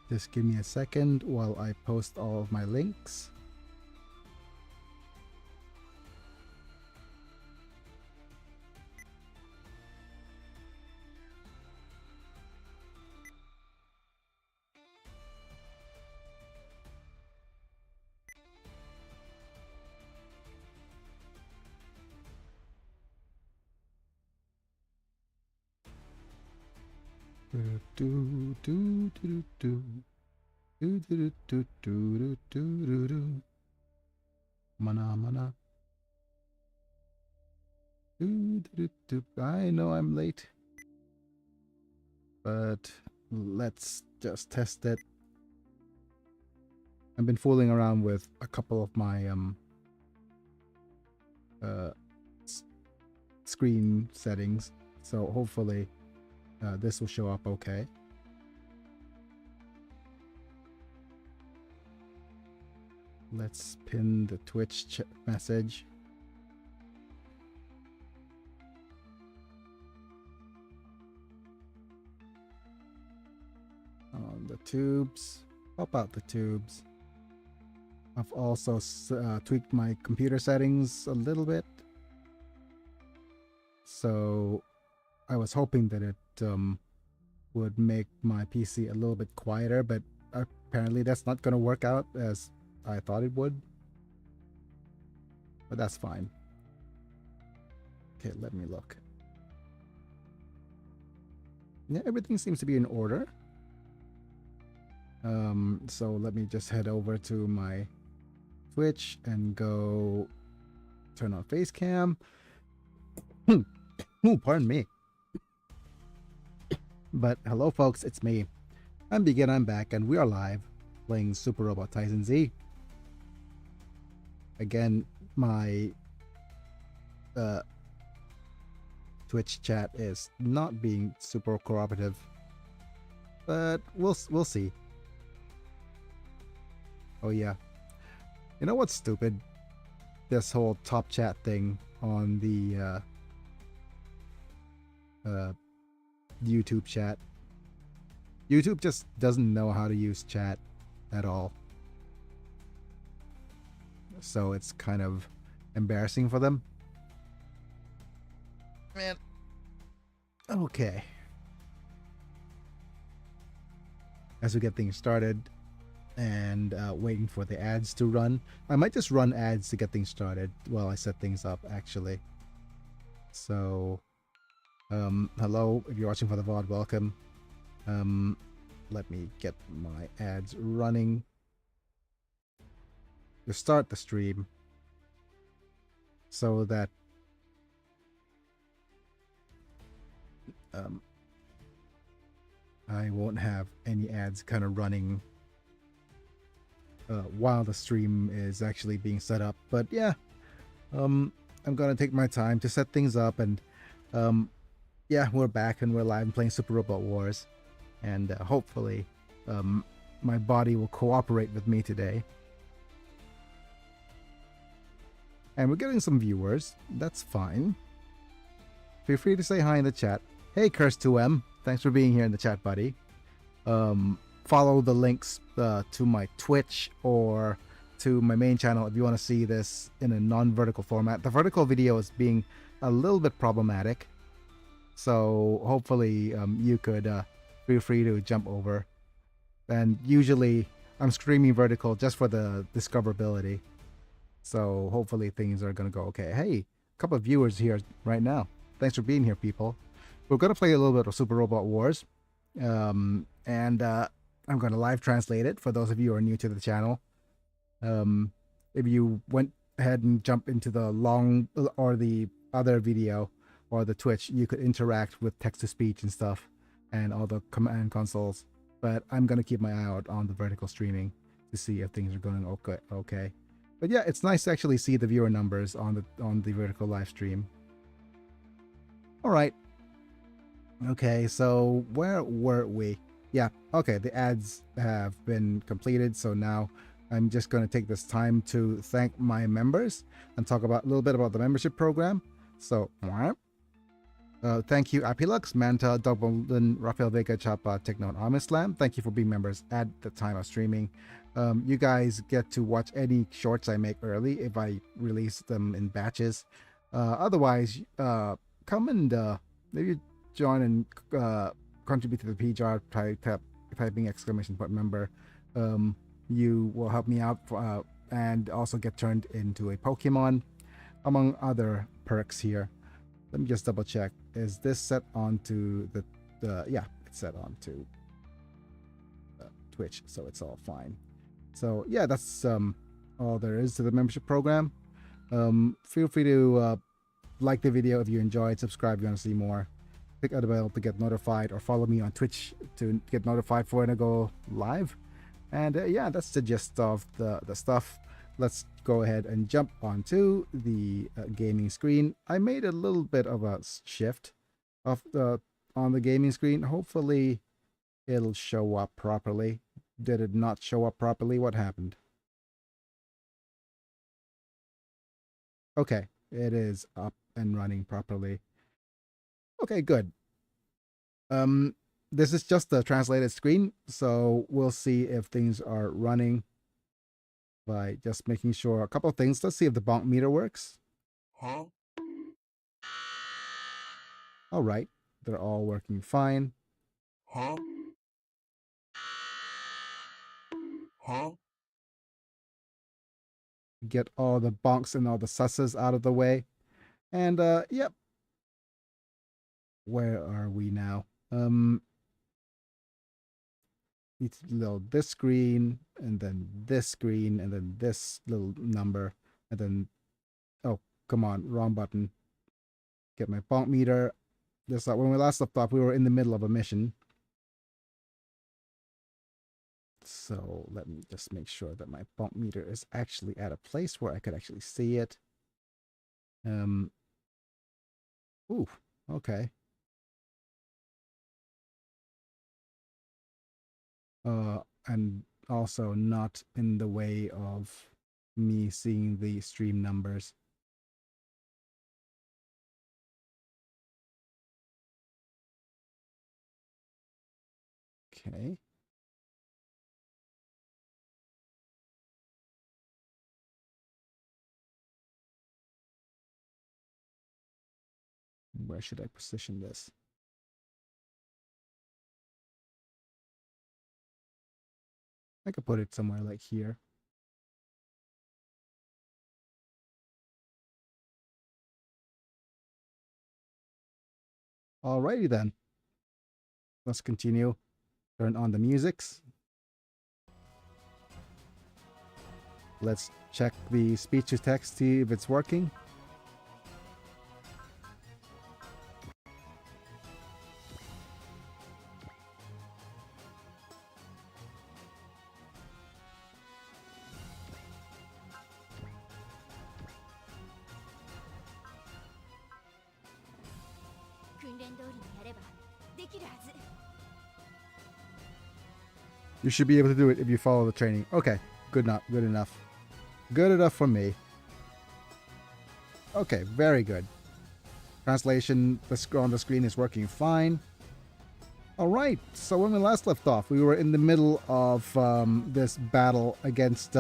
Just give me a second while I post all of my links. Do do do do do do do do do do do. Mana mana. Do do do. I know I'm late, but let's just test it. I've been fooling around with a couple of my screen settings, so hopefully this will show up okay. Let's pin the Twitch message. On the tubes, pop out the tubes. I've also tweaked my computer settings a little bit, so I was hoping that it would make my PC a little bit quieter, but apparently that's not going to work out as I thought it would. But that's fine. Okay, let me look. Yeah, everything seems to be in order. So let me just head over to my Twitch and go turn on face cam. Ooh, pardon me. But hello folks, it's me. I'm Begin, I'm back, and we are live playing Super Robot Tyson Z. Again, my Twitch chat is not being super cooperative, but we'll see. Oh yeah. You know what's stupid? This whole top chat thing on the YouTube chat. YouTube just doesn't know how to use chat at all. So it's kind of embarrassing for them. Man. Okay. As we get things started and waiting for the ads to run. I might just run ads to get things started while I set things up, actually. So, hello, if you're watching for the VOD, welcome. Let me get my ads running to start the stream so that I won't have any ads kind of running while the stream is actually being set up. But yeah, I'm gonna take my time to set things up, and yeah, we're back and we're live and playing Super Robot Wars, and hopefully my body will cooperate with me today. And we're getting some viewers, that's fine. Feel free to say hi in the chat. Hey Curse2M, thanks for being here in the chat, buddy. Follow the links to my Twitch or to my main channel if you want to see this in a non-vertical format. The vertical video is being a little bit problematic, so hopefully you could feel free to jump over. And usually I'm streaming vertical just for the discoverability, so hopefully things are gonna go okay. Hey, a couple of viewers here right now. Thanks for being here, people. We're gonna play a little bit of Super Robot Wars, and I'm going to live translate it for those of you who are new to the channel. If you went ahead and jump into the long or the other video or the Twitch, you could interact with text-to-speech and stuff and all the command consoles. But I'm going to keep my eye out on the vertical streaming to see if things are going okay. But yeah, it's nice to actually see the viewer numbers on the vertical live stream. All right. Okay, so where were we? Yeah, okay, the ads have been completed, so now I'm just going to take this time to thank my members and talk about a little bit about the membership program. So, Thank you, Apilux, Manta, Dublin, Rafael Vega, Chapa, Techno, and Amislam. Thank you for being members at the time of streaming. You guys get to watch any shorts I make early if I release them in batches. Otherwise, come and maybe join and contribute to the PJAR typing exclamation point member. You will help me out and also get turned into a Pokemon, among other perks here. Let me just double check. Is this set onto the yeah, it's set onto Twitch, so it's all fine. So yeah, that's all there is to the membership program. Feel free to like the video if you enjoyed, subscribe if you want to see more, click on the bell to get notified, or follow me on Twitch to get notified for when I go live. And yeah, that's the gist of the stuff. Let's go ahead and jump onto the gaming screen. I made a little bit of a shift of on the gaming screen. Hopefully it'll show up properly. Did it not show up properly? What happened? Okay, it is up and running properly. Okay, good. This is just the translated screen, so we'll see if things are running by just making sure a couple of things. Let's see if the bonk meter works. All right, they're all working fine. Get all the bonks and all the susses out of the way. And yep. Where are we now? Need to load this screen, and then this screen, and then this little number, and then, oh, come on, wrong button. Get my bonk meter. Just like when we last left off, we were in the middle of a mission. So let me just make sure that my bonk meter is actually at a place where I could actually see it. Ooh, okay. And also not in the way of me seeing the stream numbers. Okay. Where should I position this? I could put it somewhere like here. Alrighty then. Let's continue. Turn on the musics. Let's check the speech to text, see if it's working. You should be able to do it if you follow the training. Okay, good enough. Good enough. Good enough for me. Okay, very good. Translation on the screen is working fine. All right, so when we last left off, we were in the middle of this battle against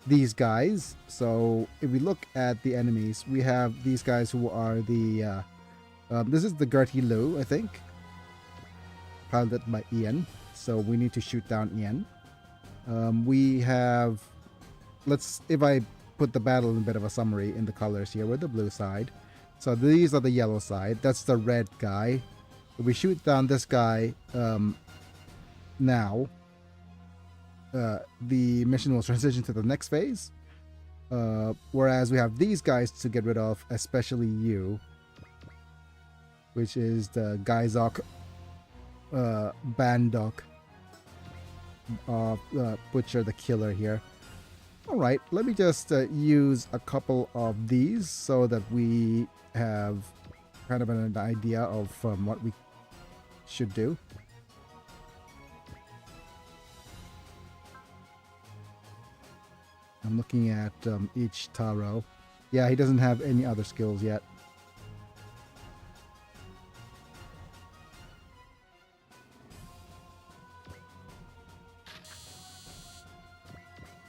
these guys. So if we look at the enemies, we have these guys who are the... this is the Gertie Lu, I think. Piloted by Ian. So we need to shoot down Ian. We have... if I put the battle in a bit of a summary in the colors here with the blue side. So these are the yellow side. That's the red guy. If we shoot down this guy now, the mission will transition to the next phase. Whereas we have these guys to get rid of, especially you, which is the Gaizok Bandok Butcher the Killer here. Alright, let me just use a couple of these so that we have kind of an idea of what we should do. I'm looking at each Taro. Yeah, he doesn't have any other skills yet.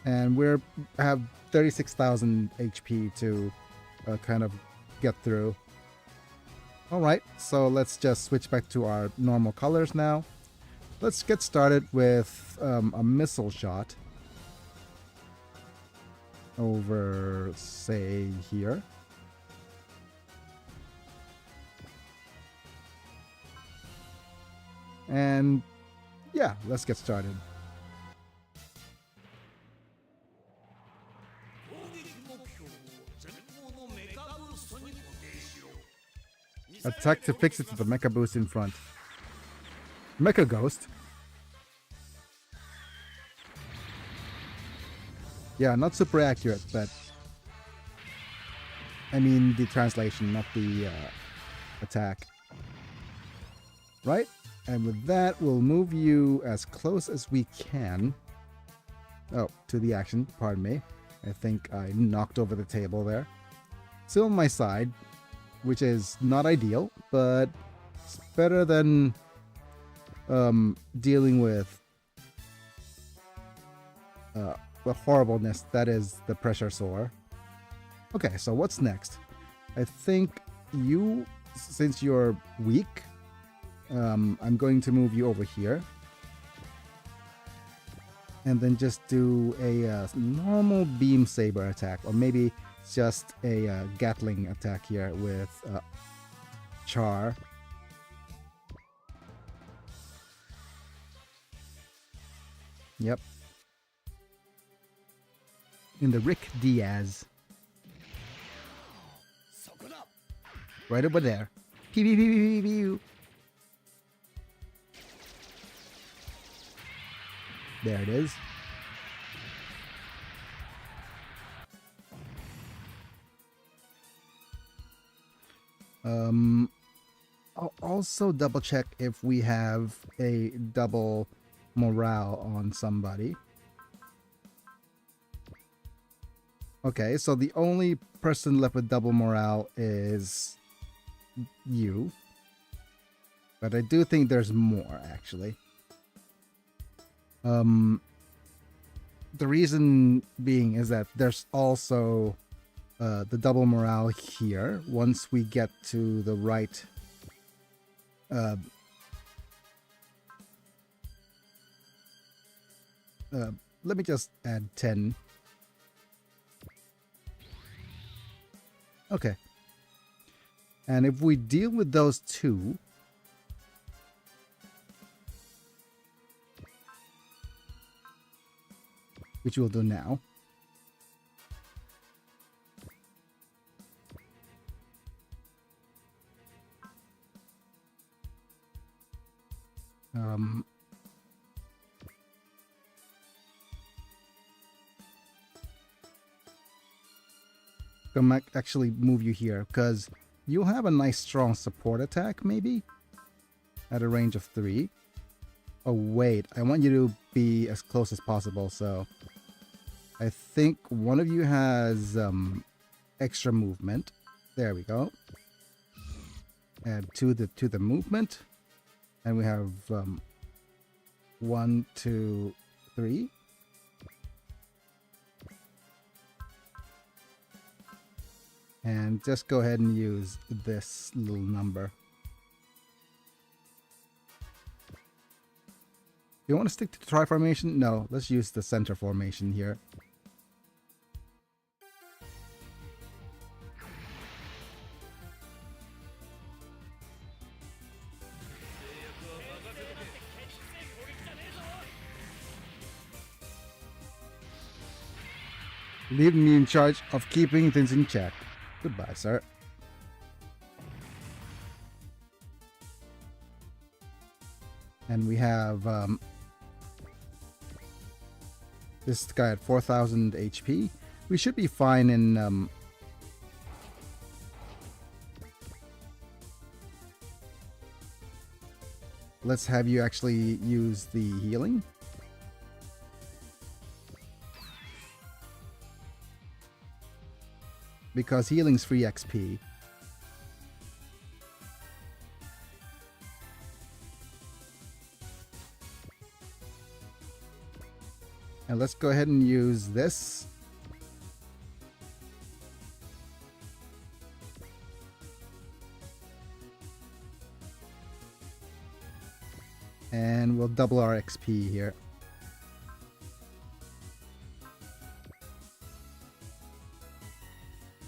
And we're have 36,000 HP to kind of get through. All right, so let's just switch back to our normal colors now. Let's get started with a missile shot over, say, here. And yeah, let's get started. Attack to fix it to the Mecha Boost in front. Mecha Ghost. Yeah, not super accurate, but I mean the translation, not the attack. Right? And with that, we'll move you as close as we can. Oh, to the action, pardon me. I think I knocked over the table there. Still on my side, which is not ideal, but it's better than dealing with the horribleness that is the Pressure Sore. Okay, so what's next? I think you, since you're weak, I'm going to move you over here. And then just do a normal Beam Saber attack, or maybe just a Gatling attack here with Char. Yep. In the Rick Diaz. Right over there. Pew, pew, pew, pew, pew. There it is. I'll also double check if we have a double morale on somebody. Okay, so the only person left with double morale is you. But I do think there's more, actually. The reason being is that there's also the double morale here once we get to the right let me just add 10. Okay. And if we deal with those two, which we'll do now. I might actually move you here because you'll have a nice strong support attack maybe at a range of 3. Oh wait, I want you to be as close as possible, so I think one of you has extra movement. There we go. Add to the movement, and we have 1, 2, 3. And just go ahead and use this little number. You want to stick to the tri formation? No, let's use the center formation here. Leave me in charge of keeping things in check. Goodbye, sir. And we have this guy at 4,000 HP. We should be fine in let's have you actually use the healing. Because healing's free XP. And let's go ahead and use this. And we'll double our XP here.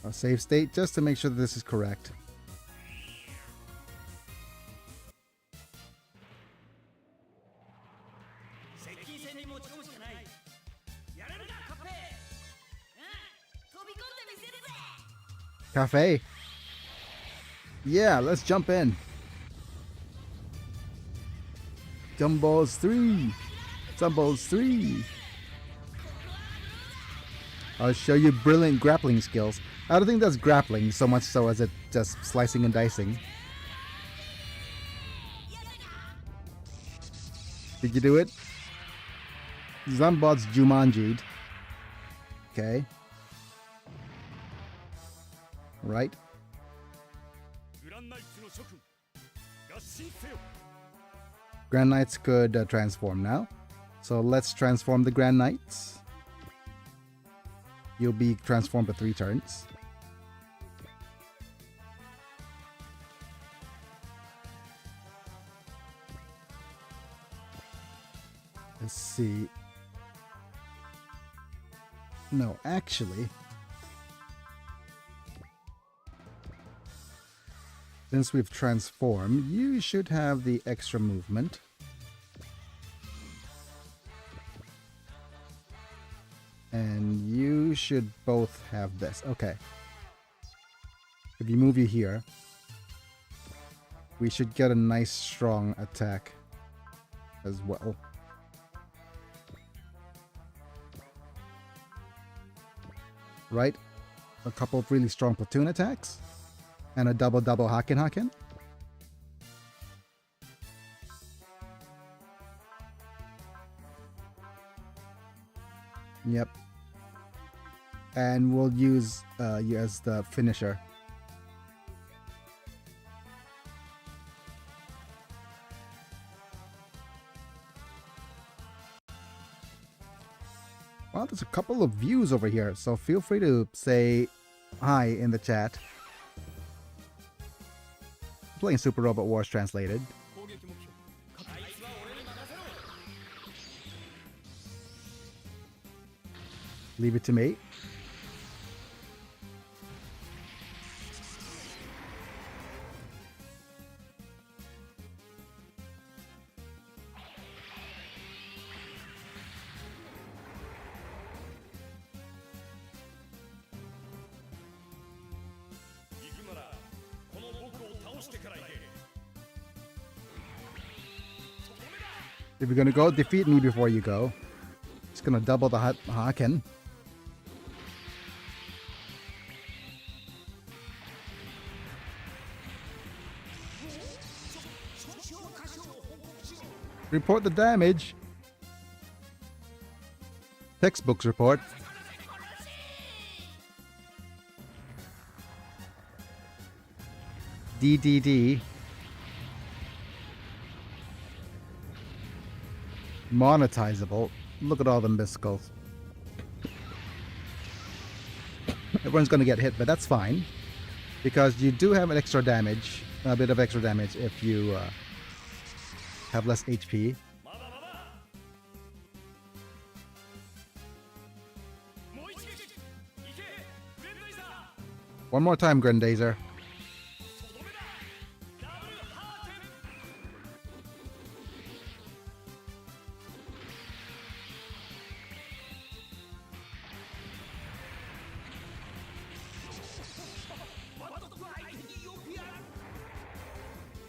I'll save state just to make sure that this is correct. Cafe. Yeah, let's jump in. Dumbbells 3. Dumbbells 3. I'll show you brilliant grappling skills. I don't think that's grappling so much so as it just slicing and dicing. Did you do it? Zambot's Jumanji'd. Okay. Right. Grand Knights could transform now. So let's transform the Grand Knights. You'll be transformed for 3 turns. Let's see. No, actually, since we've transformed, you should have the extra movement. And you should both have this. Okay. If you move you here, we should get a nice strong attack as well. Right? A couple of really strong platoon attacks. And a double Haken. Yep. And we'll use you as the finisher. Well, there's a couple of views over here, so feel free to say hi in the chat. I'm playing Super Robot Wars Translated. Leave it to me. If you're gonna go, defeat me before you go. It's gonna double the Haken. Report the damage. Textbooks report. DDD. Monetizable. Look at all the miscals. Everyone's going to get hit, but that's fine. Because you do have an extra damage. A bit of extra damage if you have less HP. One more time, Grendazer.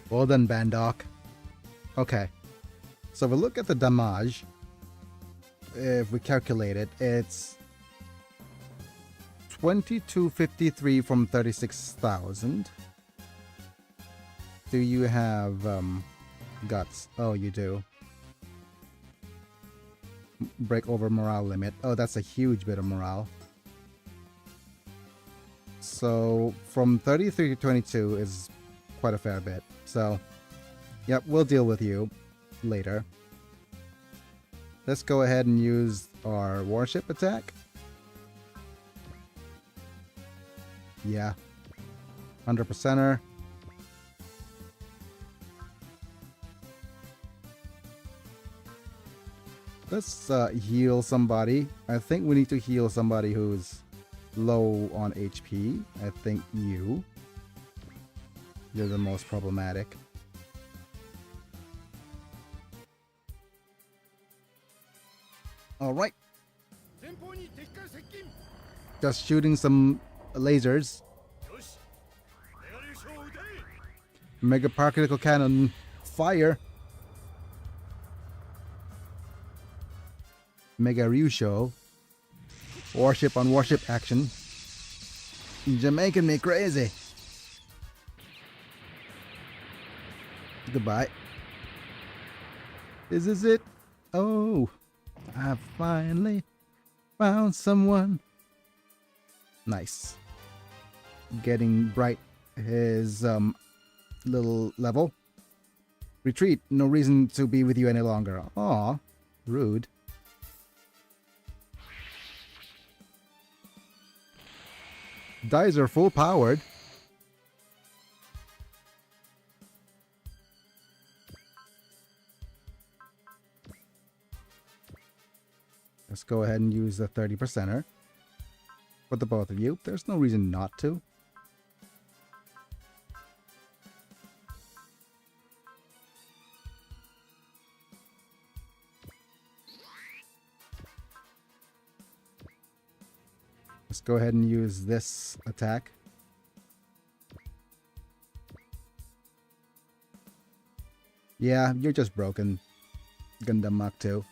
Well done, Bandok. Okay. So if we look at the damage, if we calculate it, it's 2253 from 36,000. Do you have guts? Oh, you do. Break over morale limit. Oh, that's a huge bit of morale. So from 33 to 22 is quite a fair bit. So, yep, we'll deal with you later. Let's go ahead and use our warship attack. Yeah. 100%er. Let's heal somebody. I think we need to heal somebody who's low on HP. I think you. You're the most problematic. Alright. Just shooting some lasers. Mega particle cannon fire. Mega Ryusho. Warship on warship action. You're making me crazy. Goodbye. Is this it? Oh, I finally found someone. Nice. Getting Bright his little level. Retreat. No reason to be with you any longer. Aw, rude. Dies are full powered. Let's go ahead and use the 30%er. For the both of you. There's no reason not to. Let's go ahead and use this attack. Yeah, you're just broken. Gundam Mach 2.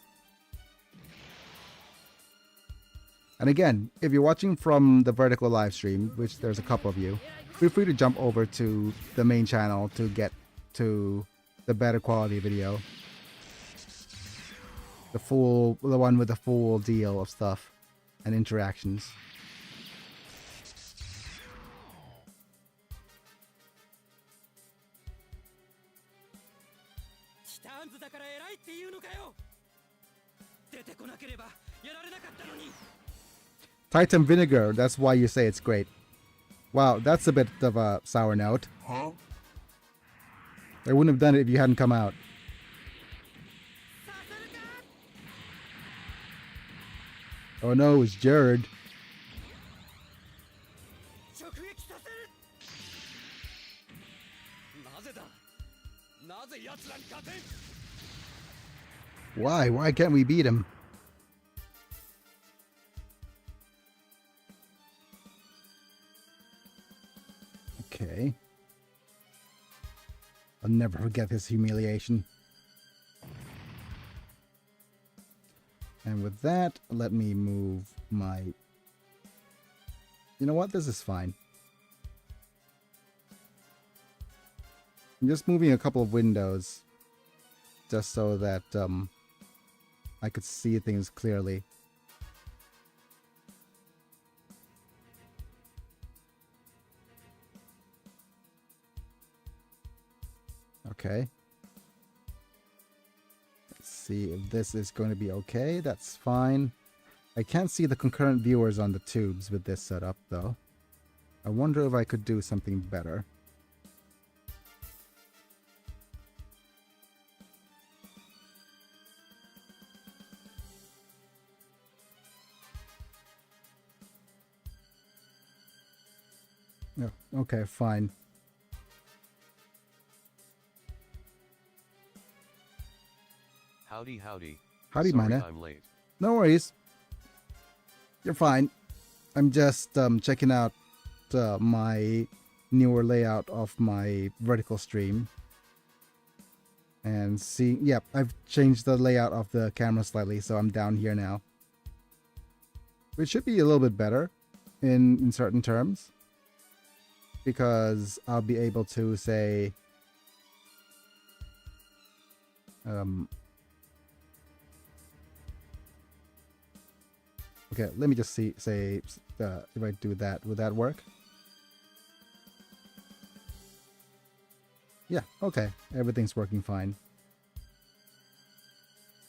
And again, if you're watching from the vertical live stream, which there's a couple of you, feel free to jump over to the main channel to get to the better quality video. The one with the full deal of stuff and interactions. Titan Vinegar, that's why you say it's great. Wow, that's a bit of a sour note. Huh? I wouldn't have done it if you hadn't come out. Oh no, it's Jared. Why? Why can't we beat him? Okay. I'll never forget this humiliation. And with that, let me move my... You know what? This is fine. I'm just moving a couple of windows just so that I could see things clearly. Okay. Let's see if this is going to be okay. That's fine. I can't see the concurrent viewers on the tubes with this setup though. I wonder if I could do something better. Oh, okay, fine. Howdy, howdy. Howdy, Sorry Mina. I'm late. No worries. You're fine. I'm just checking out my newer layout of my vertical stream. And see, yep, I've changed the layout of the camera slightly, so I'm down here now. Which should be a little bit better in certain terms. Because I'll be able to say... Okay, let me just say if I do that, would that work? Yeah, okay. Everything's working fine.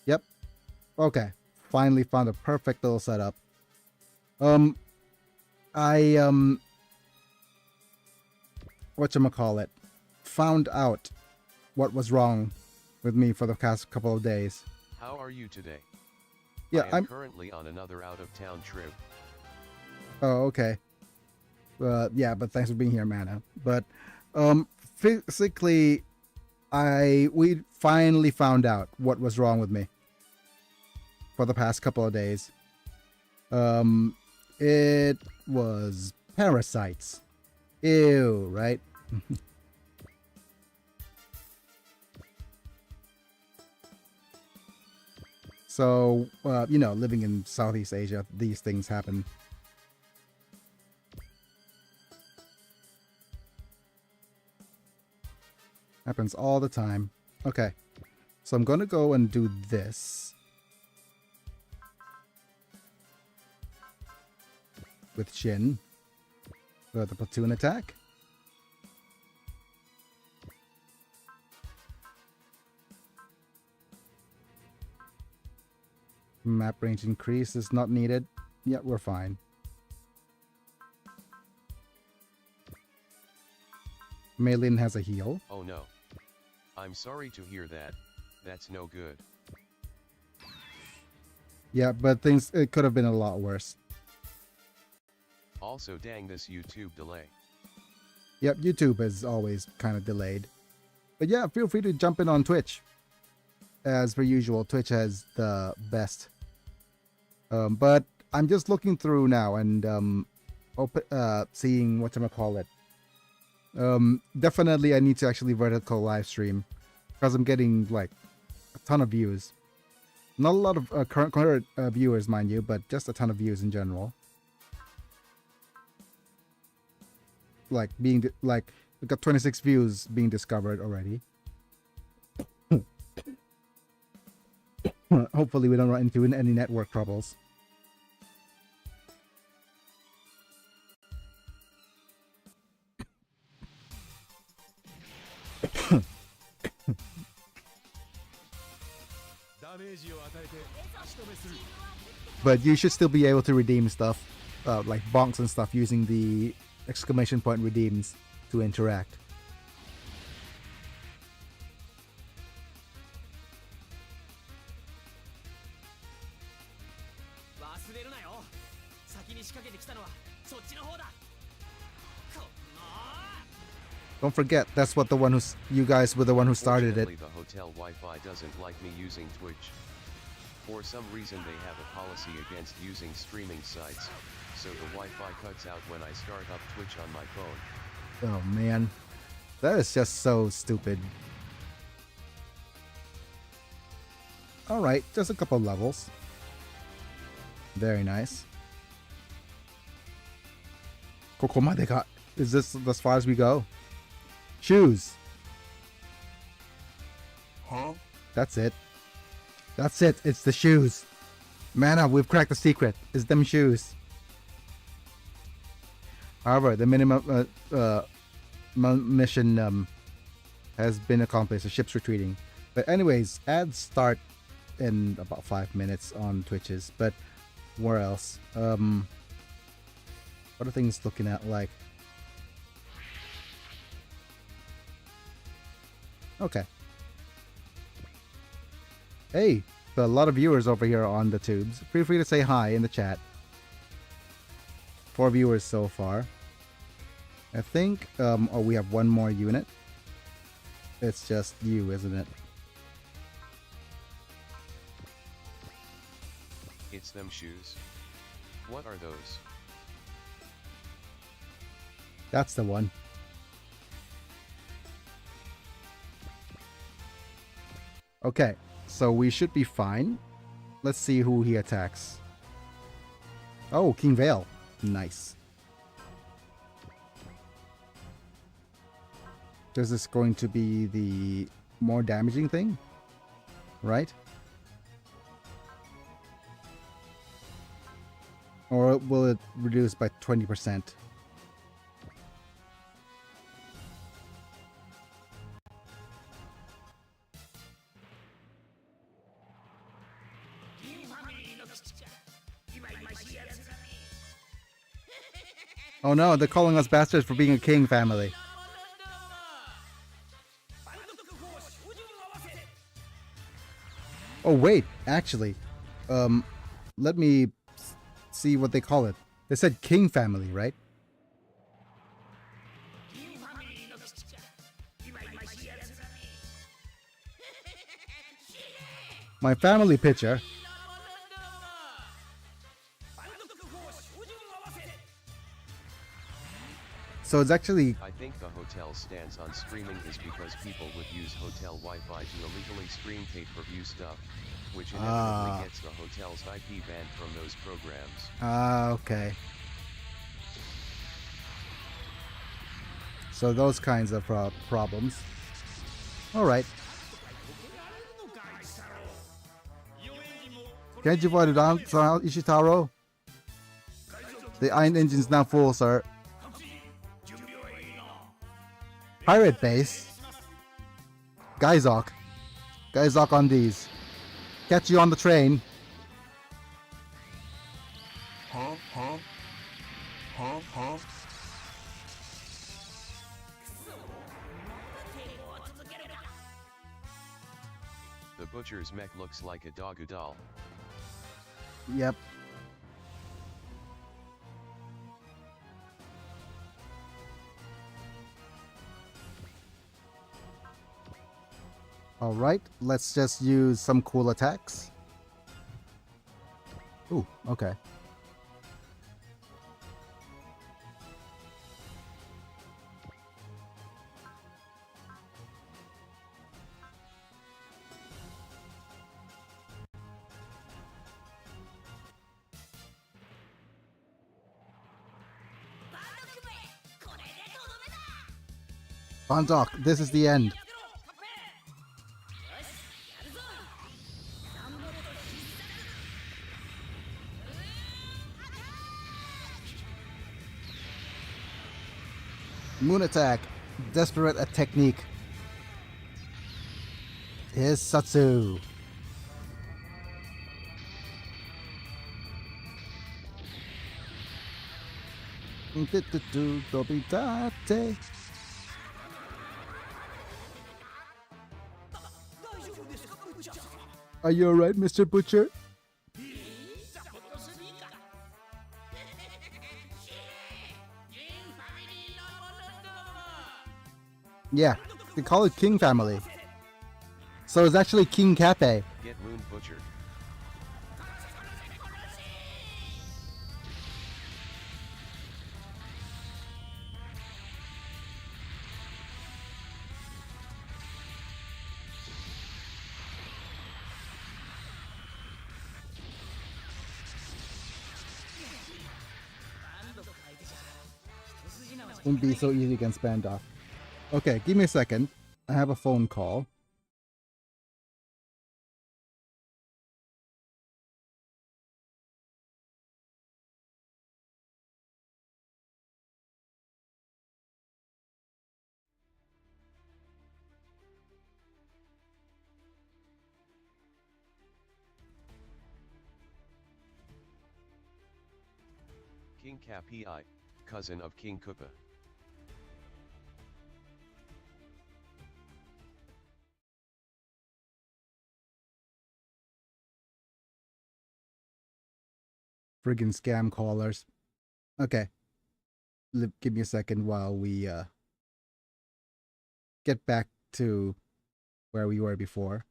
Yep. Okay, finally found a perfect little setup. I whatchamacallit, found out what was wrong with me for the past couple of days. How are you today? Yeah, I am currently on another out-of-town trip. Oh, okay. Yeah, but thanks for being here, Mana. But physically, we finally found out what was wrong with me for the past couple of days. It was parasites. Ew, right? So, living in Southeast Asia, these things happen. Happens all the time. Okay. So I'm going to go and do this. With Shin. The platoon attack. Map range increase is not needed. Yeah, we're fine. Maylin has a heal. Oh no. I'm sorry to hear that. That's no good. Yeah, but it could have been a lot worse. Also, dang this YouTube delay. Yep, YouTube is always kind of delayed. But yeah, feel free to jump in on Twitch. As per usual, Twitch has the best. But I'm just looking through now and seeing whatchamacallit. Definitely I need to actually vertical live stream because I'm getting like a ton of views. Not a lot of current viewers, mind you, but just a ton of views in general. Like we got 26 views being discovered already. Hopefully we don't run into any network troubles. But you should still be able to redeem stuff, like bonks and stuff, using the exclamation point redeems to interact. Don't forget, that's what you guys were the one who started it. The hotel Wi-Fi doesn't like me using Twitch. For some reason they have a policy against using streaming sites, so the Wi-Fi cuts out when I start up Twitch on my phone. Oh man, that is just so stupid. Alright, just a couple levels. Very nice. Kokomade ka. Is this as far as we go? Shoes. Huh? That's it. That's it. It's the shoes. Mana, we've cracked the secret. It's them shoes. However, the minimum mission has been accomplished. The ship's retreating. But anyways, ads start in about 5 minutes on Twitches. But where else? What are things looking at like? Okay. Hey, a lot of viewers over here on the tubes. Feel free to say hi in the chat. 4 viewers so far. I think, oh, we have one more unit. It's just you, isn't it? It's them shoes. What are those? That's the one. Okay, so we should be fine. Let's see who he attacks. Oh, King Vale. Nice. This is going to be the more damaging thing, right? Or will it reduce by 20%? Oh no, they're calling us bastards for being a king family. Oh wait, actually, let me see what they call it. They said king family, right? My family picture. So it's actually... I think the hotel's stance on streaming is because people would use hotel Wi-Fi to illegally stream pay-per-view stuff, which inevitably gets the hotel's IP banned from those programs. Okay. So those kinds of problems. Alright. Can't you avoid it on Ishitaro? The iron engine's now full, sir. Pirate base. Gaizok. Gaizok on these. Catch you on the train. The butcher's mech looks like a doggo doll. Yep. Alright, let's just use some cool attacks. Ooh, okay. Bondok, this is the end. Moon attack. Desperate a technique. Here's Satsu. Dobitate. Are you alright, Mr. Butcher? Yeah, they call it King Family. So it's actually King Cape. Get Moon butchered. Wouldn't be so easy against Bandok. Okay, give me a second. I have a phone call. King Capi, cousin of King Koopa. Friggin' scam callers. Okay. Give me a second while we get back to where we were before.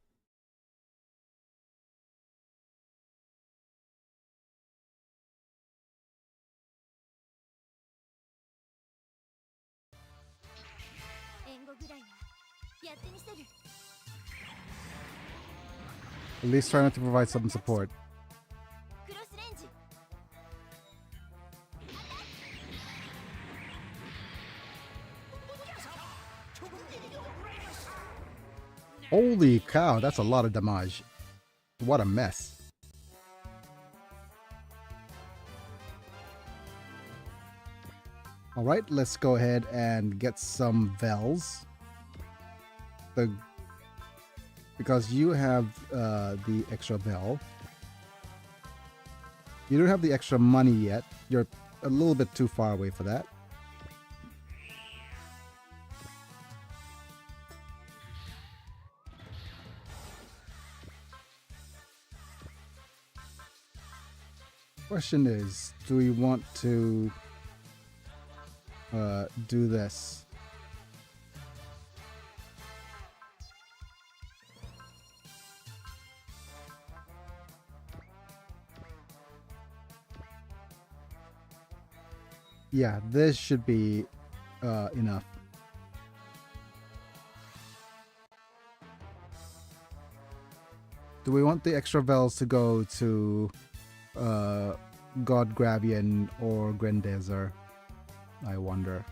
At least try not to provide some support. Holy cow, that's a lot of damage. What a mess. Alright, let's go ahead and get some Vels. Because you have the extra Vel. You don't have the extra money yet. You're a little bit too far away for that. Question is, do we want to do this? Yeah, this should be enough. Do we want the extra bells to go to God Gravian or Grendezer? I wonder.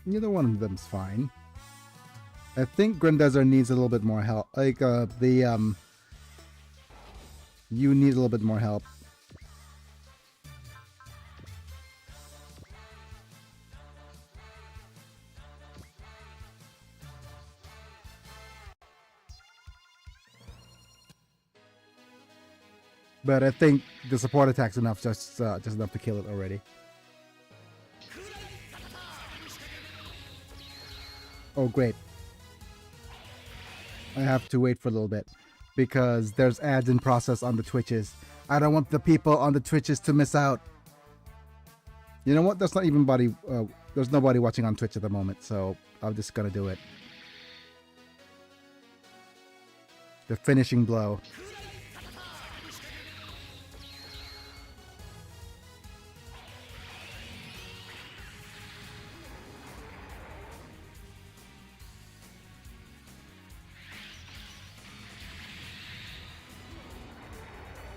Neither one of them's fine. I think Grendezer needs a little bit more help. Like, you need a little bit more help. But I think the support attack's enough, just enough to kill it already. Oh, great. I have to wait for a little bit because there's ads in process on the Twitches. I don't want the people on the Twitches to miss out. You know what? There's not even there's nobody watching on Twitch at the moment, so I'm just gonna do it. The finishing blow.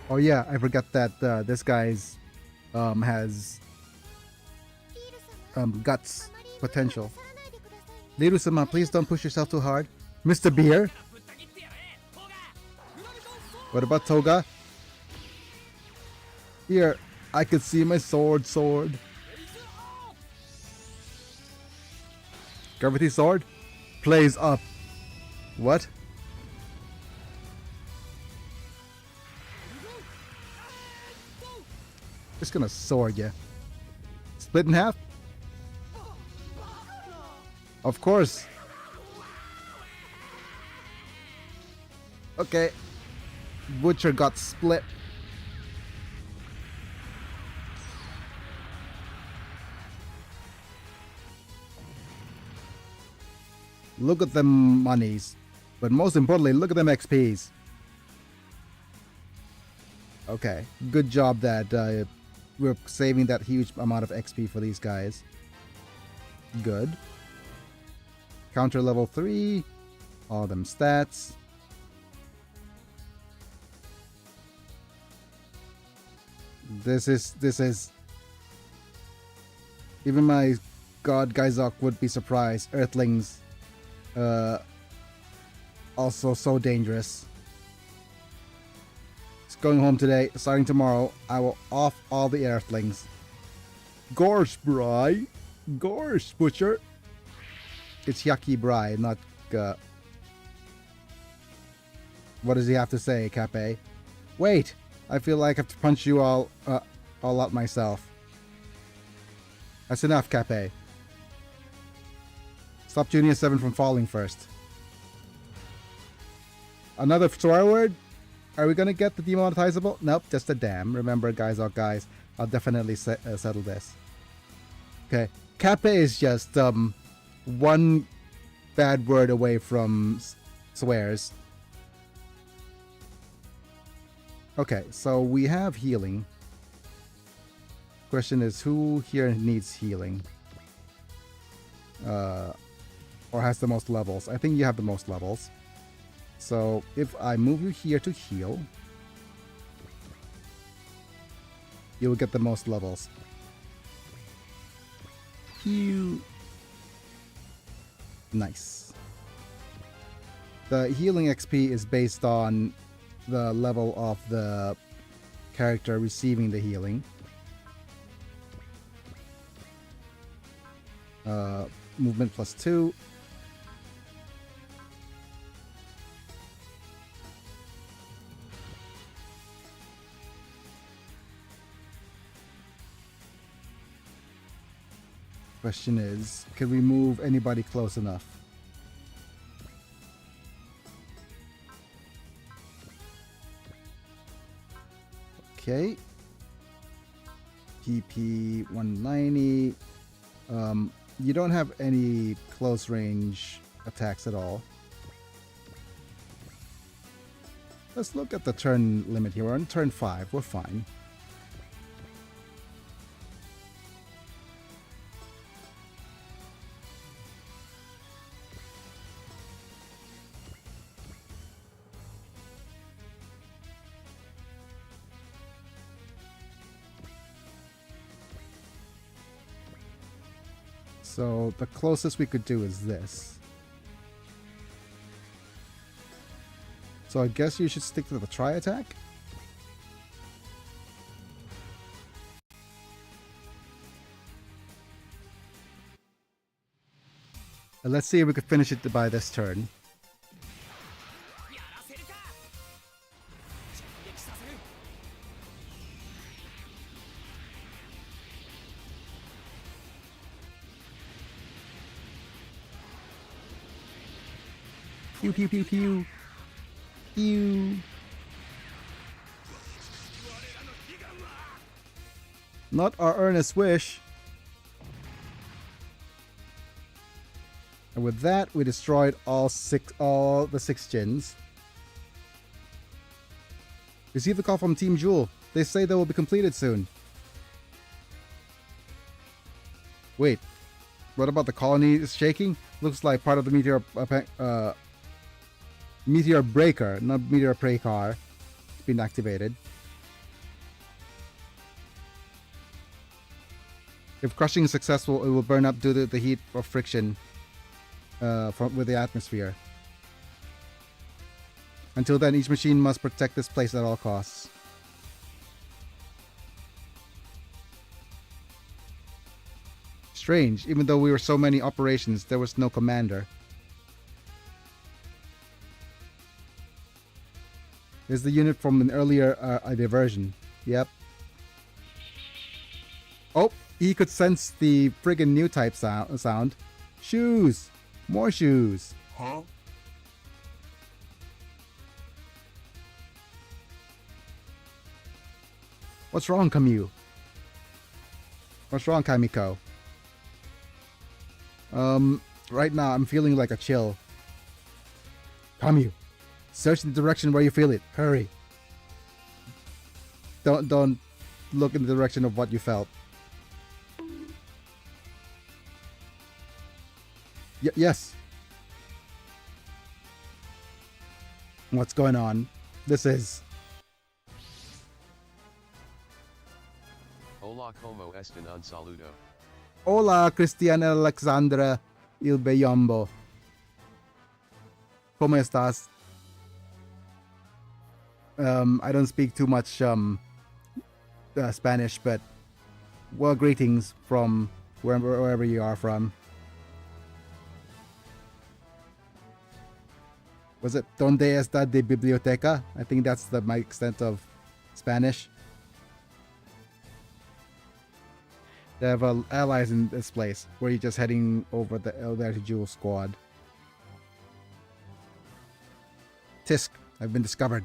Oh yeah, I forgot that this guy's has guts potential. Liru-sama, please don't push yourself too hard. Mr. Beer? What about Toga? Here, I could see my sword. Gravity sword? Plays up. What? Just gonna sword you. Split in half? Of course. Okay. Butcher got split. Look at them monies. But most importantly, look at them XPs. Okay. Good job that we're saving that huge amount of XP for these guys. Good. Counter level 3. All them stats. This is even my God Gaizok would be surprised. Earthlings also so dangerous. It's going home today. Starting tomorrow, I will off all the Earthlings. Gorse Bry. Gorse Butcher. It's Yaki Bry, not what does he have to say, Cape? Wait! I feel like I have to punch you all out myself. That's enough, Cape. Stop Junior 7 from falling first. Another swear word? Are we gonna get the demonetizable? Nope, just a damn. Remember, guys, I'll definitely settle this. Okay, Cape is just one bad word away from swears. Okay, so we have healing. Question is, who here needs healing? Or has the most levels? I think you have the most levels. So if I move you here to heal, you will get the most levels. Heal. Nice. The healing XP is based on the level of the character receiving the healing. Movement +2. Question is, can we move anybody close enough? Okay. PP 190. You don't have any close range attacks at all. Let's look at the turn limit here. We're on turn 5. We're fine. So the closest we could do is this. So I guess you should stick to the tri-attack? And let's see if we could finish it by this turn. Pew pew pew pew. Pew. Not our earnest wish. And with that, we destroyed all the 6 Jins. Receive the call from Team Jewel. They say they will be completed soon. Wait, what about the colony is shaking? Looks like part of the Meteor Breaker, not Meteor Breaker, it's been activated. If crushing is successful, it will burn up due to the heat of friction with the atmosphere. Until then, each machine must protect this place at all costs. Strange, even though we were so many operations, there was no commander. Here's the unit from an earlier diversion. Yep. Oh, he could sense the friggin' new type sound. Shoes! More shoes! Huh? What's wrong, Camus? What's wrong, Kamiko? Right now I'm feeling like a chill. Camus, search the direction where you feel it. Hurry. Don't look in the direction of what you felt. Yes. What's going on? This is... Hola como están un saludo. Hola, Cristian Alexandra Il Beyombo. ¿Cómo estás? I don't speak too much Spanish, but well, greetings from wherever you are from. Was it Donde está de biblioteca? I think that's my extent of Spanish. They have allies in this place. Where you're just heading over the Eldarty Jewel squad. Tisk, I've been discovered.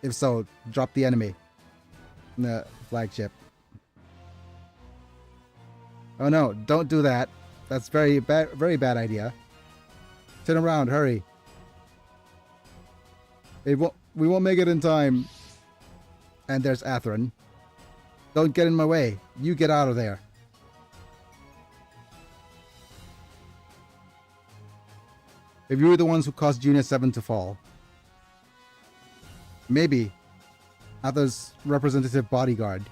If so, drop the enemy. The flagship. Oh no, don't do that. That's very bad idea. Turn around, hurry. We won't make it in time. And there's Atherin. Don't get in my way. You get out of there. If you were the ones who caused Unit 7 to fall. Maybe. Ather's representative bodyguard.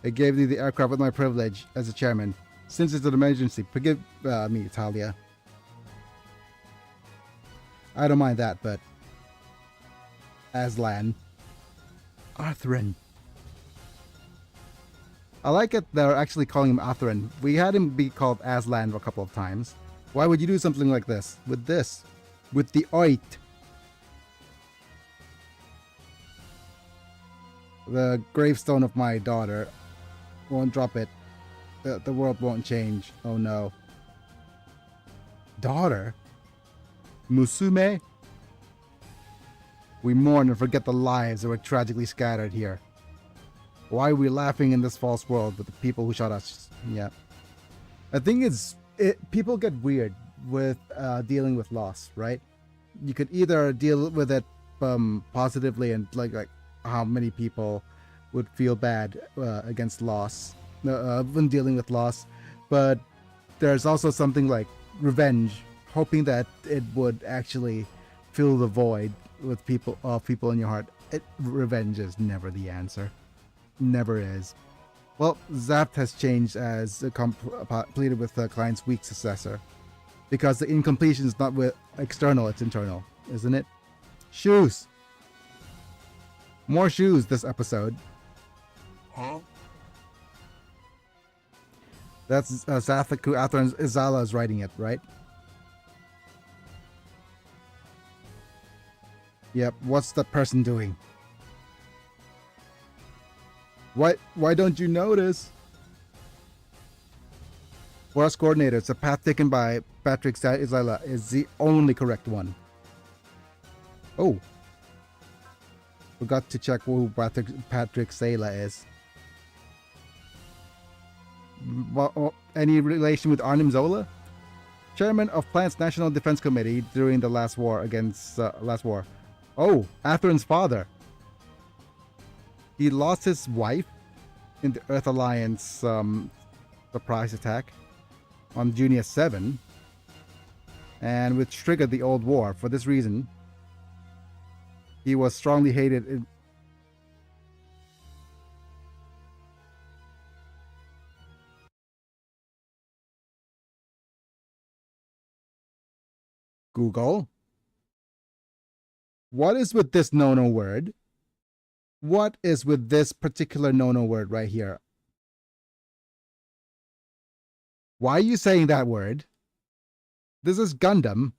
I gave thee the aircraft with my privilege as a chairman. Since it's an emergency, forgive me, Talia. I don't mind that, but Aslan. Arthur. I like it they're actually calling him Arthur. We had him be called Aslan a couple of times. Why would you do something like this? With this? With the Oit. The gravestone of my daughter. Won't drop it. The world won't change. Oh no. Daughter? Musume? We mourn and forget the lives that were tragically scattered here. Why are we laughing in this false world with the people who shot us? Yeah. I think people get weird with dealing with loss, right? You could either deal with it positively and like how many people would feel bad against loss when dealing with loss, but there's also something like revenge, hoping that it would actually fill the void with people in your heart. Revenge is never the answer. Never is. Well, Zapt has changed as completed with the client's weak successor, because the incompletion is not with external, it's internal, isn't it? Shoes. More shoes this episode. Huh? That's Zathaku Athran Izala is writing it, right? Yep. What's the person doing? Why don't you notice? For us coordinators, the path taken by Patrick Izala is the only correct one. Oh. Forgot to check who Patrick Sala is. Any relation with Arnim Zola? Chairman of Plant's National Defense Committee during the last war against Oh, Atherin's father. He lost his wife in the Earth Alliance surprise attack on Junior 7, and which triggered the Old War. For this reason, he was strongly hated Google. What is with this no-no word? What is with this particular no-no word right here? Why are you saying that word? This is Gundam,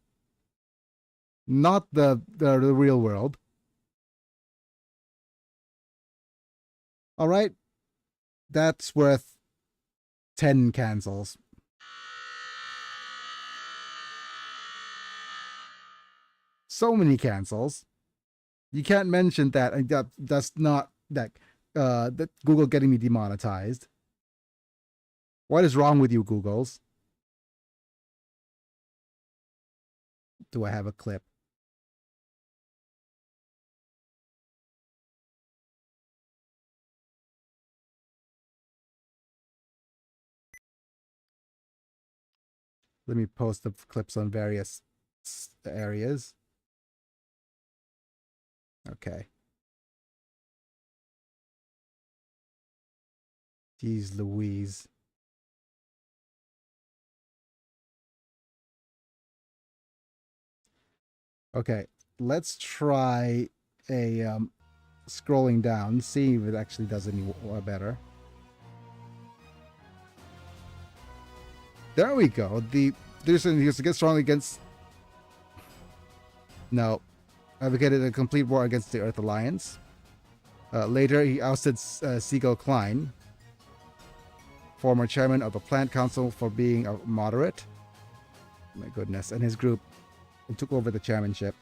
not the real world. All right. That's worth 10 cancels. So many cancels. You can't mention that. That's not that Google getting me demonetized. What is wrong with you, Googles? Do I have a clip? Let me post the clips on various areas. Okay. Jeez Louise. Okay, let's try a scrolling down, see if it actually does any better. There we go. He was to get strong against. No, advocated a complete war against the Earth Alliance. Later, he ousted Siegel Klein, former chairman of the Plant Council, for being a moderate. My goodness, and his group took over the chairmanship.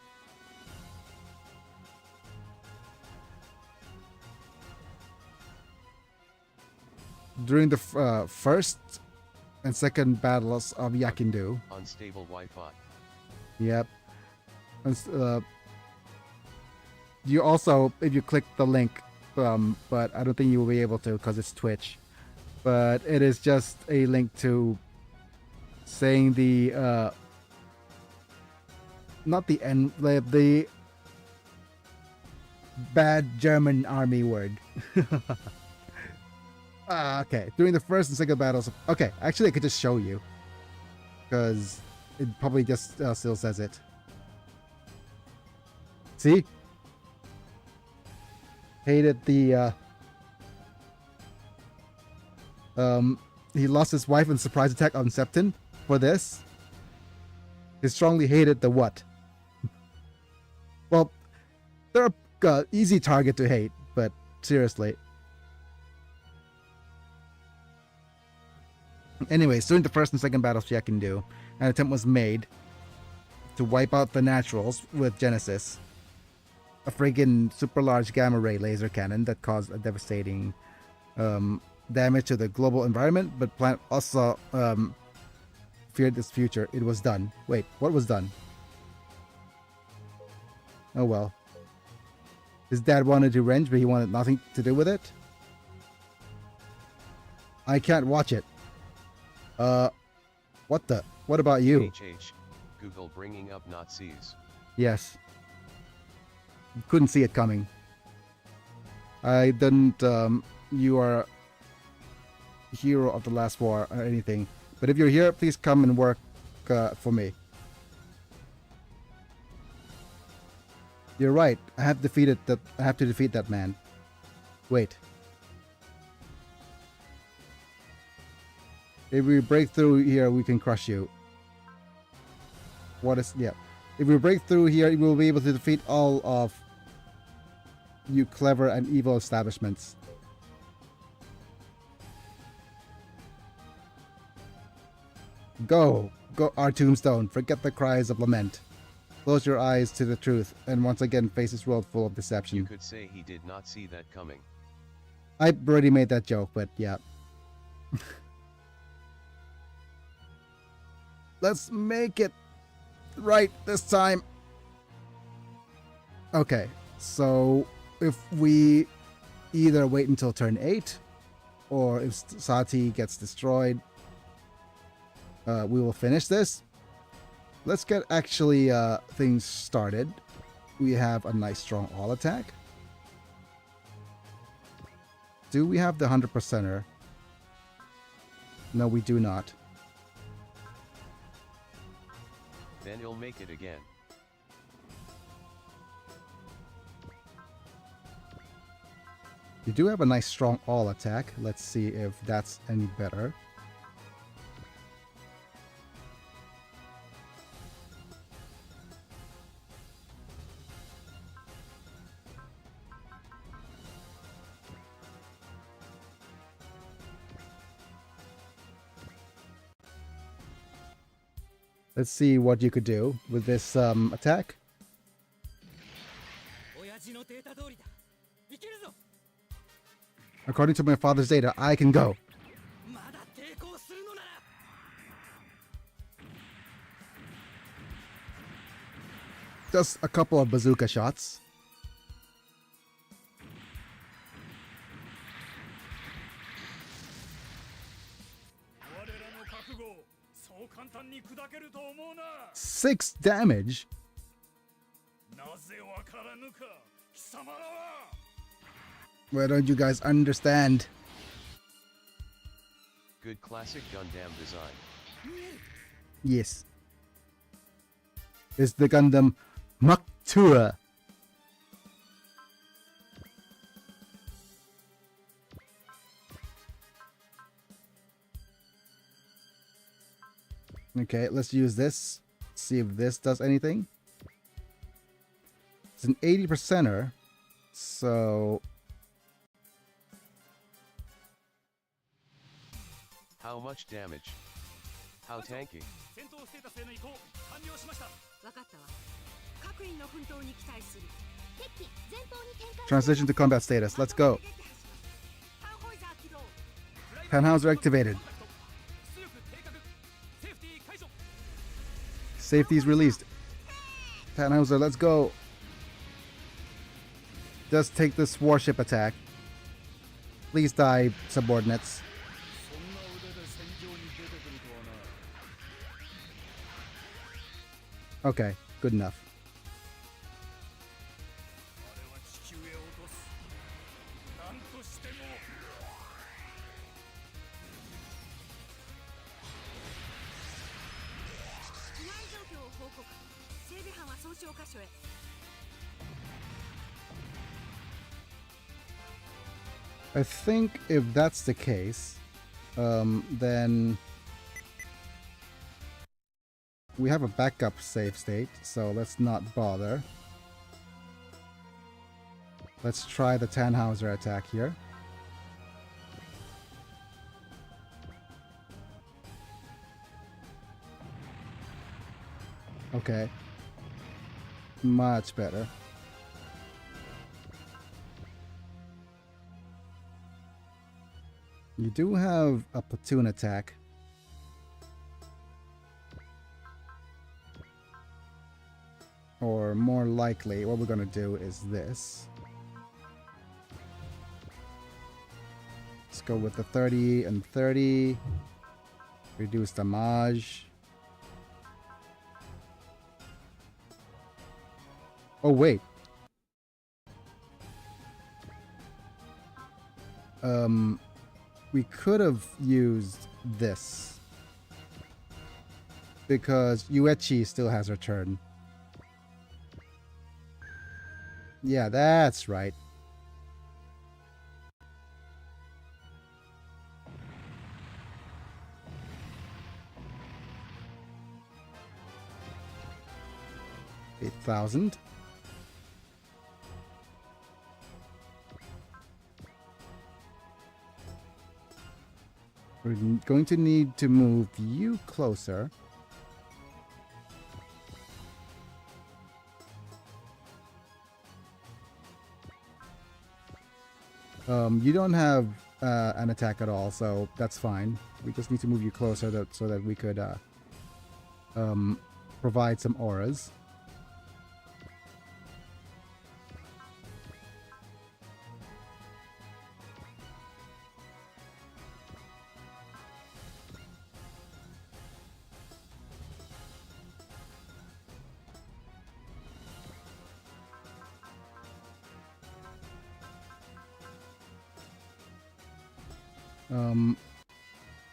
During the first and second battles of Yakindu. Unstable Wi-Fi. Yep. You also, if you click the link, but I don't think you will be able to because it's Twitch. But it is just a link to saying the not the end, the bad German army word. Okay, during the first and second battles. Okay, actually, I could just show you because it probably just still says it. See, hated the he lost his wife in surprise attack on Septon for this. He strongly hated the what? Well, they're a easy target to hate, but seriously. Anyways, during the first and second battles Yakindu, an attempt was made to wipe out the Naturals with Genesis, a friggin' super large gamma ray laser cannon that caused a devastating damage to the global environment, but Planet also feared its future. It was done. Wait, what was done? Oh well. His dad wanted revenge, but he wanted nothing to do with it. I can't watch it. What the? What about you? HH, Google bringing up Nazis. Yes. Couldn't see it coming. I didn't, you are hero of the last war or anything. But if you're here, please come and work for me. You're right. I have defeated that. I have to defeat that man. Wait. If we break through here, we can crush you. What is... Yeah. If we break through here, we will be able to defeat all of you clever and evil establishments. Go! Go, our tombstone. Forget the cries of lament. Close your eyes to the truth, and once again face this world full of deception. You could say he did not see that coming. I already made that joke, but yeah. Let's make it right this time. Okay, so if we either wait until turn 8, or if Sati gets destroyed, we will finish this. Let's get actually things started. We have a nice strong all attack. Do we have the 100%er? No, we do not. Then he'll make it again. You do have a nice strong all attack. Let's see if that's any better. Let's see what you could do with this attack. According to my father's data, I can go. Just a couple of bazooka shots. Six damage? Why don't you guys understand? Good classic Gundam design. Yes. It's the Gundam Maktura. Okay, let's use this. See if this does anything. It's an 80%er, so... How much damage? How tanky? Transition to combat status. Let's go. Tannhauser activated. Safety is released. Tannhauser, let's go. Just take this warship attack. Please die, subordinates. Okay, good enough. I think if that's the case, then we have a backup save state, so let's not bother. Let's try the Tannhauser attack here. Okay. Much better. You do have a platoon attack. Or more likely, what we're going to do is this. Let's go with the 30 and 30. Reduce damage. Oh, wait. We could have used this. Because Yuechi still has her turn. Yeah, that's right. $8,000. We're going to need to move you closer. You don't have an attack at all, so that's fine. We just need to move you closer so that we could provide some auras.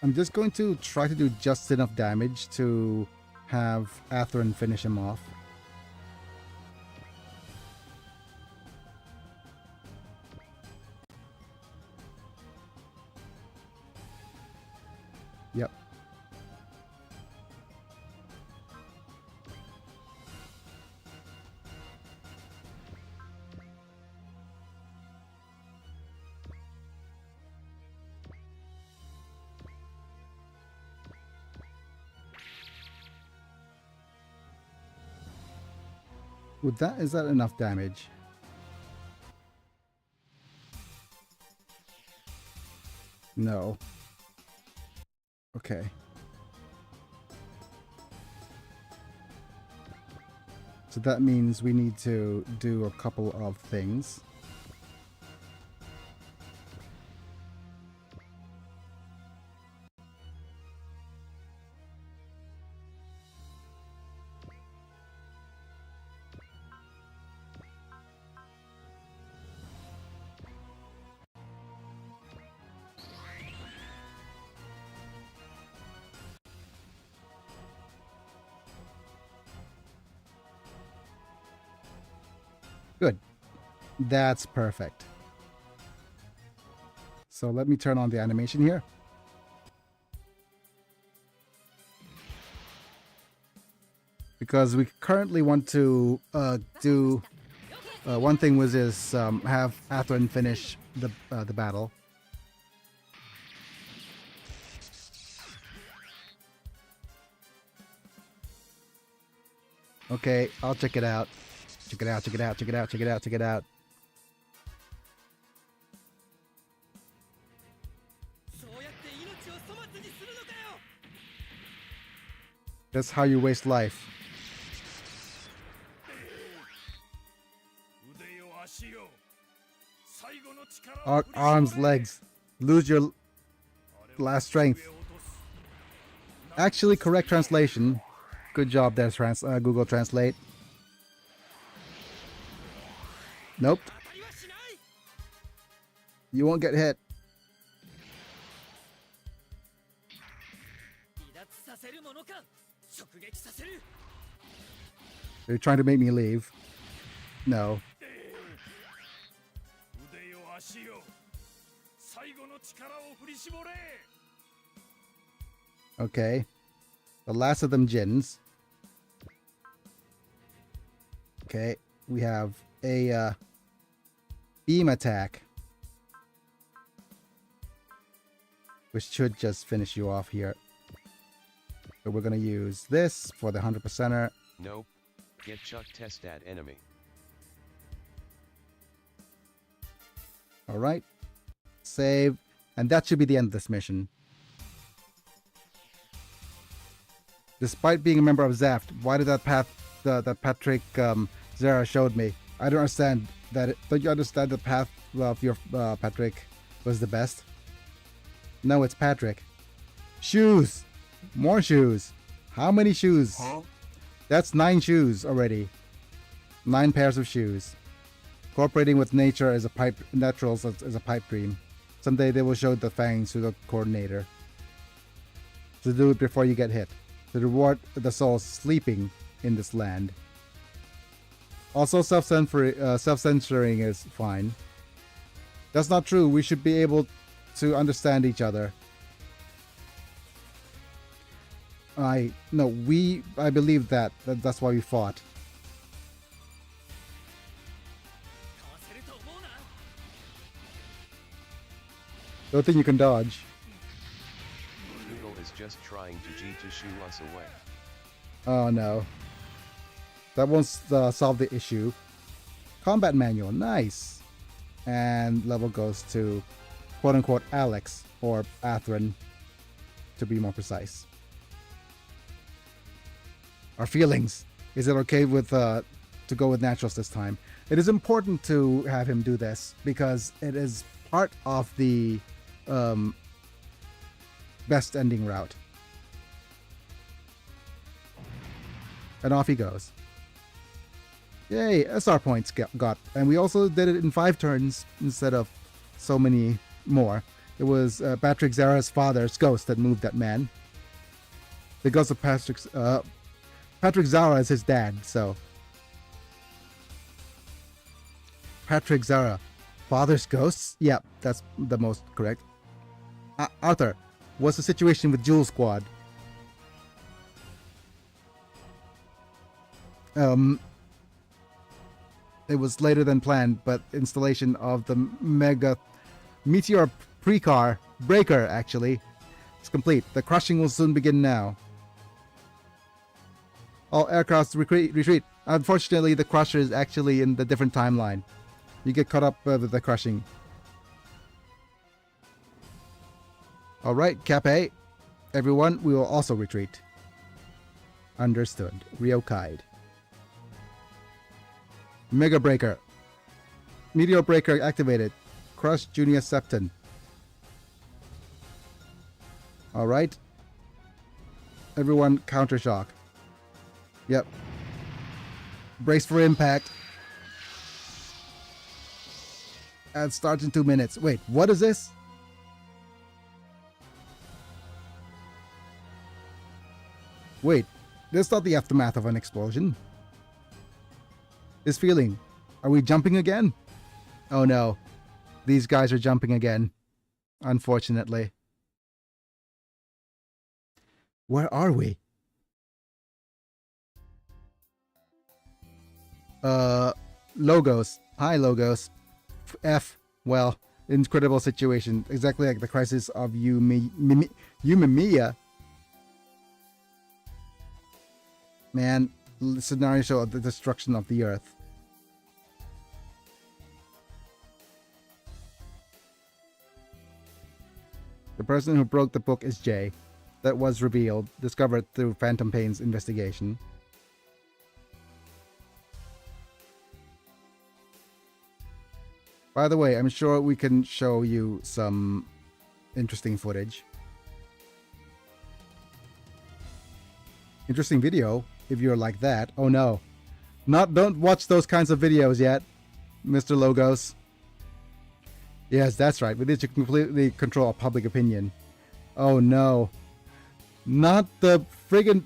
I'm just going to try to do just enough damage to have Atherin finish him off. Yep. Is that enough damage? No. Okay. So that means we need to do a couple of things. Good. That's perfect. So let me turn on the animation here. Because we currently want to do one thing was have Atherin finish the battle. Okay, I'll check it out. Check it out, check it out, check it out, check it out, check it out. That's how you waste life. Arms, legs. Lose your last strength. Actually, correct translation. Good job there, Google Translate. Nope. You won't get hit. They're trying to make me leave. No. Okay. The last of them Jins. Okay. We have a beam attack. Which should just finish you off here. So we're going to use this for the 100%er. Nope. Get Chuck test that enemy. Alright. Save. And that should be the end of this mission. Despite being a member of Zaft, why did that path that Patrick Zara showed me? I don't understand that. Don't you understand the path of your Patrick was the best? No, it's Patrick. Shoes! More shoes! How many shoes? Huh? That's 9 shoes already. 9 pairs of shoes. Cooperating with nature as a pipe naturals as a pipe dream. Someday they will show the fangs to the coordinator. To do it before you get hit. To reward the souls sleeping in this land. Also self-censoring is fine. That's not true. We should be able to understand each other. I believe that's why we fought. Don't think you can dodge. Google is just trying to shoo us away. Oh no. That won't solve the issue. Combat manual, nice. And level goes to quote-unquote Alex, or Atherin, to be more precise. Our feelings. Is it okay with to go with naturals this time? It is important to have him do this because it is part of the best ending route. And off he goes. Yay, SR points got. And we also did it in 5 turns instead of so many more. It was Patrick Zara's father's ghost that moved that man. The ghost of Patrick Zara is his dad, so. Patrick Zara. Father's ghosts? Yep, that's the most correct. Arthur, what's the situation with Jewel Squad? It was later than planned, but installation of the Meteor Precar Breaker, actually, is complete. The crushing will soon begin now. All aircrafts retreat. Unfortunately, the crusher is actually in the different timeline. You get caught up with the crushing. Alright, Cap A. Everyone, we will also retreat. Understood. Ryokaid. Mega Breaker. Meteor Breaker activated. Crush Junior Septon. Alright. Everyone, counter shock. Yep. Brace for impact. And starts in 2 minutes. Wait, what is this? Wait, this is not the aftermath of an explosion. This feeling. Are we jumping again? Oh no. These guys are jumping again. Unfortunately. Where are we? Logos. Hi, Logos. F. Well, incredible situation. Exactly like the crisis of Umemiya. Man, scenario show of the destruction of the Earth. The person who broke the book is Jay. That was discovered through Phantom Pain's investigation. By the way, I'm sure we can show you some interesting footage. Interesting video, if you're like that. Oh no. Don't watch those kinds of videos yet, Mr. Logos. Yes, that's right. We need to completely control public opinion. Oh no. Not the friggin'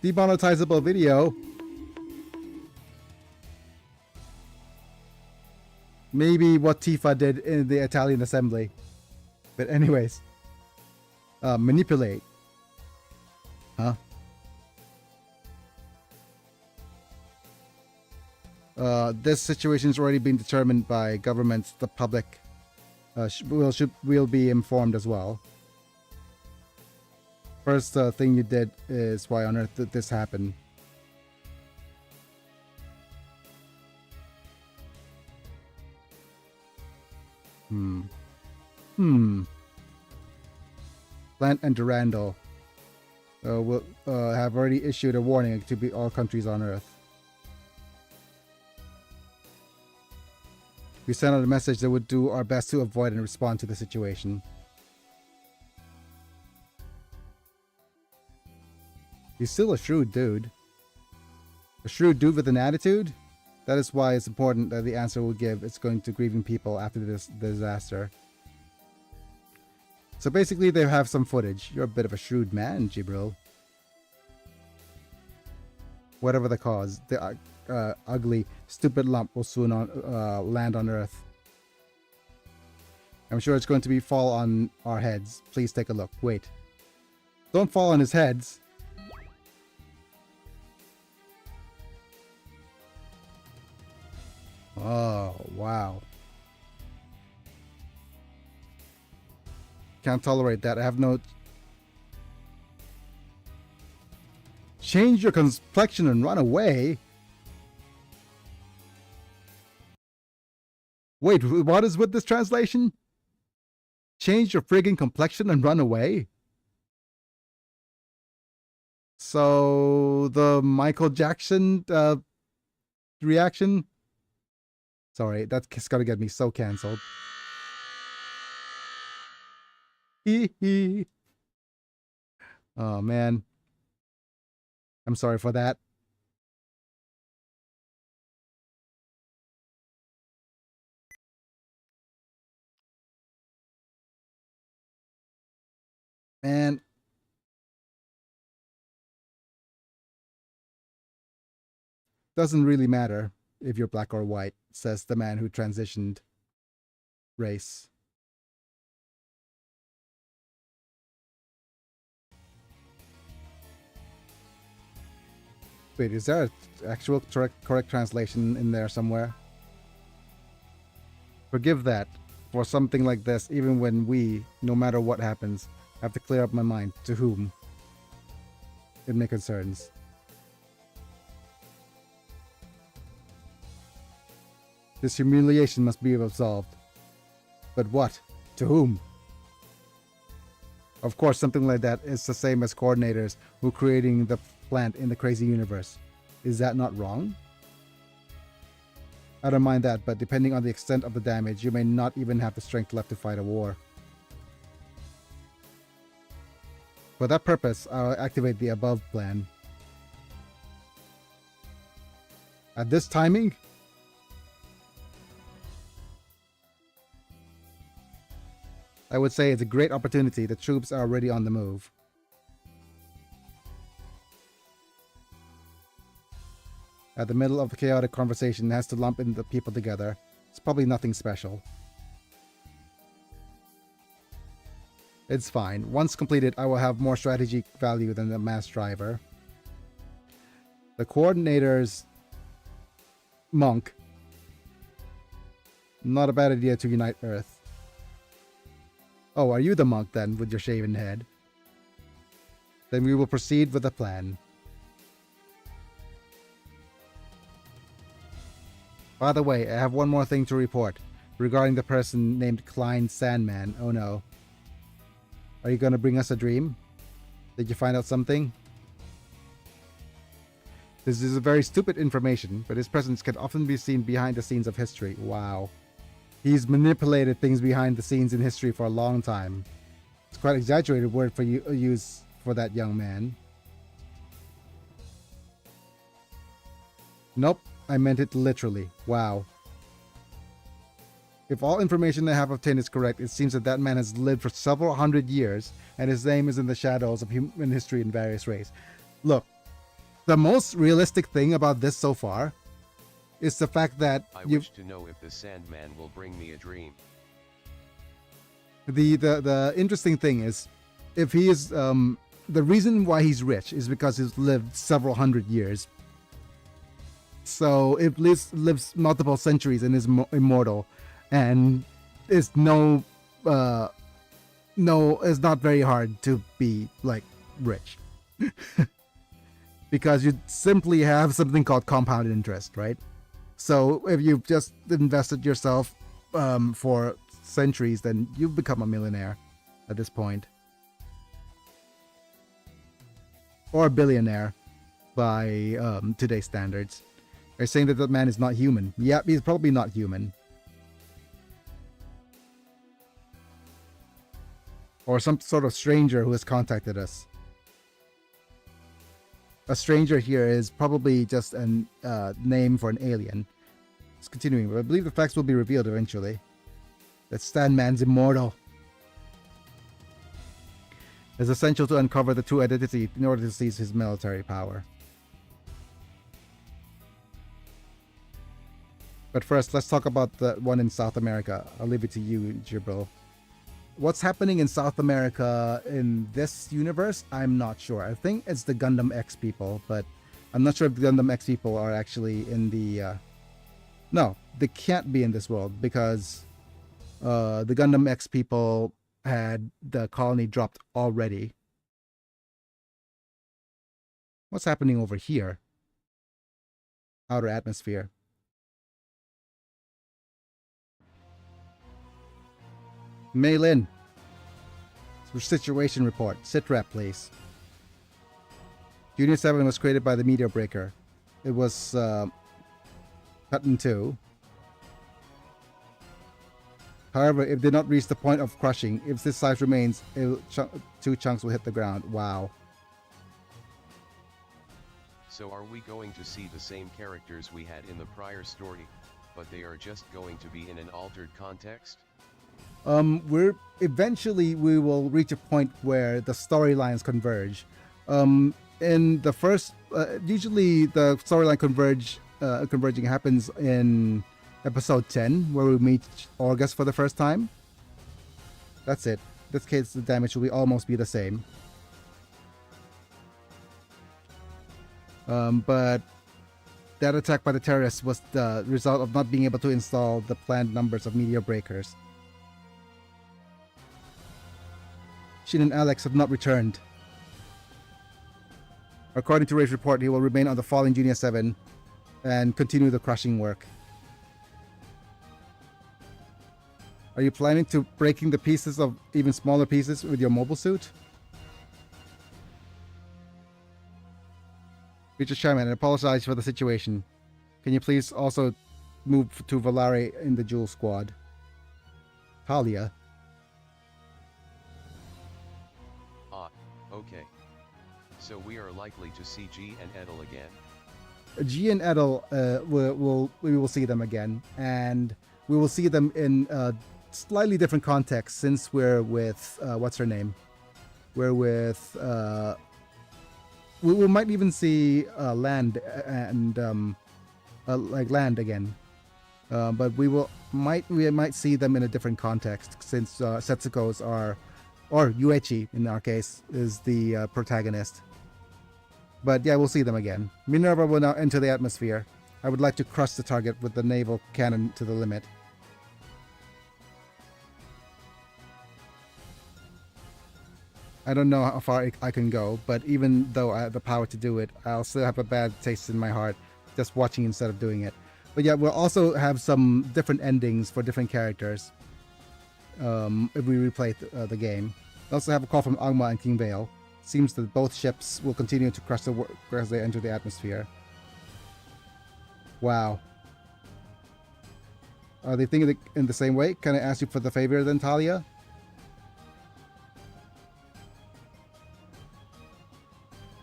demonetizable video. Maybe what Tifa did in the Italian assembly. But anyways. Manipulate. Huh? This situation's already been determined by governments. The public will be informed as well. First thing you did is why on earth did this happen? Plant and Durandal will have already issued a warning to be all countries on Earth. We sent out a message that would do our best to avoid and respond to the situation. He's still a shrewd dude. A shrewd dude with an attitude? That is why it's important that the answer we'll give is going to grieving people after this disaster. So basically they have some footage. You're a bit of a shrewd man, Jibril. Whatever the cause, the ugly, stupid lump will soon land on Earth. I'm sure it's going to fall on our heads. Please take a look. Wait. Don't fall on his heads. Oh, wow. Can't tolerate that. I have no... Change your complexion and run away? Wait, what is with this translation? Change your friggin' complexion and run away? So, the Michael Jackson reaction? Sorry, that's gotta get me so cancelled. Oh, man. I'm sorry for that. Man. Doesn't really matter if you're black or white, says the man who transitioned race. Wait, is there an actual correct translation in there somewhere? Forgive that for something like this, even when we, no matter what happens, have to clear up my mind to whom it may concerns. This humiliation must be absolved. But what? To whom? Of course, something like that is the same as coordinators who creating the plant in the crazy universe. Is that not wrong? I don't mind that, but depending on the extent of the damage, you may not even have the strength left to fight a war. For that purpose, I'll activate the above plan. At this timing? I would say it's a great opportunity. The troops are already on the move. At the middle of the chaotic conversation, has to lump in the people together. It's probably nothing special. It's fine. Once completed, I will have more strategic value than the mass driver. The coordinator's monk. Not a bad idea to unite Earth. Oh, are you the monk then, with your shaven head? Then we will proceed with the plan. By the way, I have one more thing to report regarding the person named Klein Sandman. Oh no. Are you going to bring us a dream? Did you find out something? This is a very stupid information, but his presence can often be seen behind the scenes of history. Wow. He's manipulated things behind the scenes in history for a long time. It's quite an exaggerated word for you use for that young man. Nope, I meant it literally. Wow. If all information I have obtained is correct, it seems that that man has lived for several hundred years, and his name is in the shadows of human history in various ways. Look, the most realistic thing about this so far is the fact that I you wish to know if the Sandman will bring me a dream. the interesting thing is, if he is the reason why he's rich is because he's lived several hundred years. So if lives multiple centuries and is immortal, and is it's not very hard to be like rich. Because you simply have something called compound interest, right? So if you've just invested yourself for centuries, then you've become a millionaire at this point. Or a billionaire by today's standards. They're saying that that man is not human. Yeah, he's probably not human. Or some sort of stranger who has contacted us. A stranger here is probably just a name for an alien. It's continuing, but I believe the facts will be revealed eventually. That Sandman's immortal. It's essential to uncover the true identity in order to seize his military power. But first, let's talk about the one in South America. I'll leave it to you, Jibril. What's happening in South America in this universe, I'm not sure. I think it's the Gundam X people, but I'm not sure if the Gundam X people are actually in the... No, they can't be in this world because the Gundam X people had the colony dropped already. What's happening over here? Outer atmosphere. Maylin. Situation report. Sitrep, please. Unit 7 was created by the Meteor Breaker. It was cut in two. However, it did not reach the point of crushing. If this size remains, two chunks will hit the ground. Wow. So are we going to see the same characters we had in the prior story, but they are just going to be in an altered context? We will reach a point where the storylines converge. In the first, usually the storyline converging happens in episode 10, where we meet August for the first time. That's it. In this case, the damage will almost be the same. But that attack by the terrorists was the result of not being able to install the planned numbers of meteor breakers. Shin and Alex have not returned. According to Ray's report, he will remain on the falling Junior 7 and continue the crushing work. Are you planning to breaking the pieces of even smaller pieces with your mobile suit? Future Shaman, I apologize for the situation. Can you please also move to Valare in the Jewel Squad? Talia. Okay. So we are likely to see G and Edel again. G and Edel, we will see them again, and we will see them in a slightly different context since we're with what's her name? We're with we might even see Land and like Land again, but we might see them in a different context since Setsuko's are. Or Yuichi, in our case, is the protagonist. But yeah, we'll see them again. Minerva will now enter the atmosphere. I would like to crush the target with the naval cannon to the limit. I don't know how far I can go, but even though I have the power to do it, I'll still have a bad taste in my heart just watching instead of doing it. But yeah, we'll also have some different endings for different characters. If we replay the game. We also have a call from Angma and King Vale. Seems that both ships will continue to crush the work as they enter the atmosphere. Wow. Are they thinking in the same way? Can I ask you for the favor then, Talia?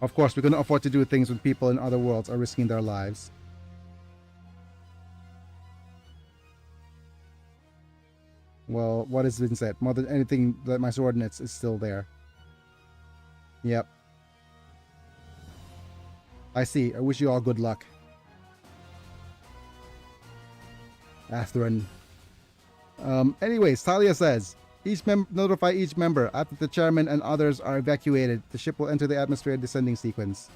Of course, we cannot afford to do things when people in other worlds are risking their lives. Well, what has been said? More than anything, that my coordinates is still there. Yep. I see. I wish you all good luck. Atherin. Anyways, Talia says, notify each member. After the chairman and others are evacuated, the ship will enter the atmosphere descending sequence.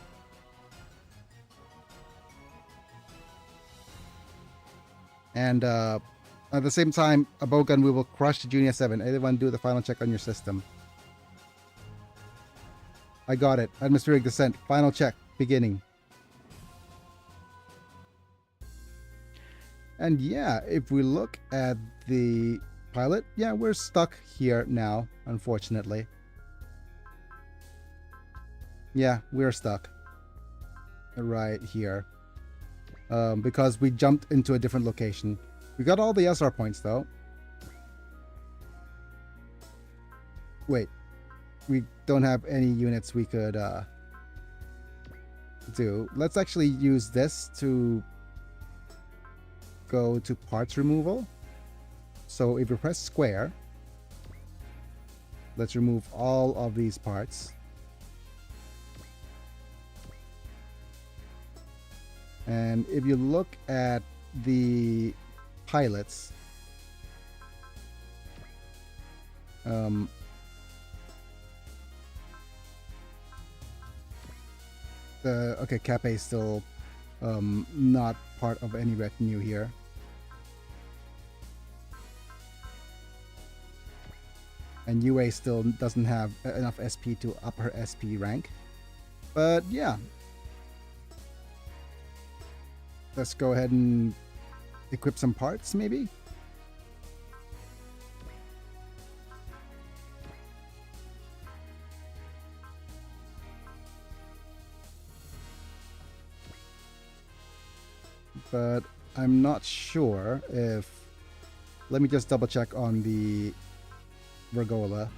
And at the same time, Abogan, we will crush the Junior 7. Everyone do the final check on your system. I got it. Atmospheric descent. Final check. Beginning. And yeah, if we look at the pilot, yeah, we're stuck here now, unfortunately. Yeah, we're stuck. Right here. Because we jumped into a different location. We got all the SR points though. Wait. We don't have any units we could do. Let's actually use this to go to parts removal. So if you press square, let's remove all of these parts. And if you look at the pilots, okay, Cape is still not part of any retinue here. And UA still doesn't have enough SP to up her SP rank. But yeah. Let's go ahead and equip some parts, maybe? But I'm not sure if... Let me just double check on the Virgola.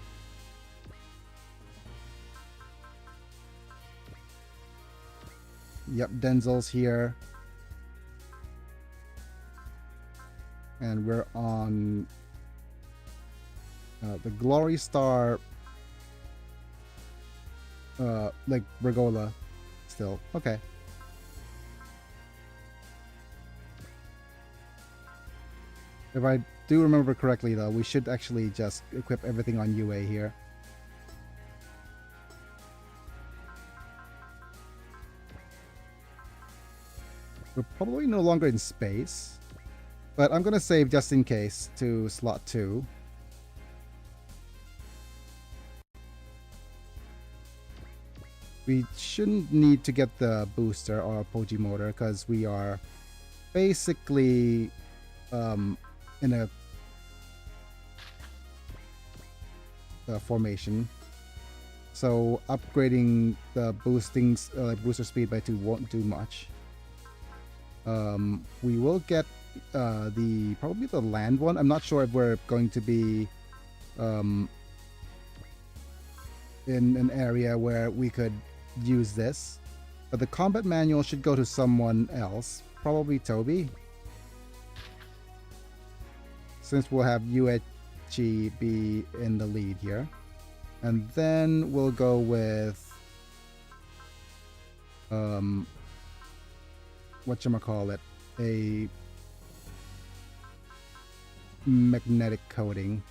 Yep, Denzel's here. And we're on the Glory Star, like Virgola still. Okay. If I do remember correctly though, we should actually just equip everything on UA here. We're probably no longer in space. But I'm going to save just in case to slot 2. We shouldn't need to get the booster or Poji motor because we are basically in a formation. So upgrading the booster speed by 2 won't do much. We will get probably the land one. I'm not sure if we're going to be in an area where we could use this, but the combat manual should go to someone else, probably Toby, since we'll have Yuichi be in the lead here. And then we'll go with whatchamacallit, a magnetic coating.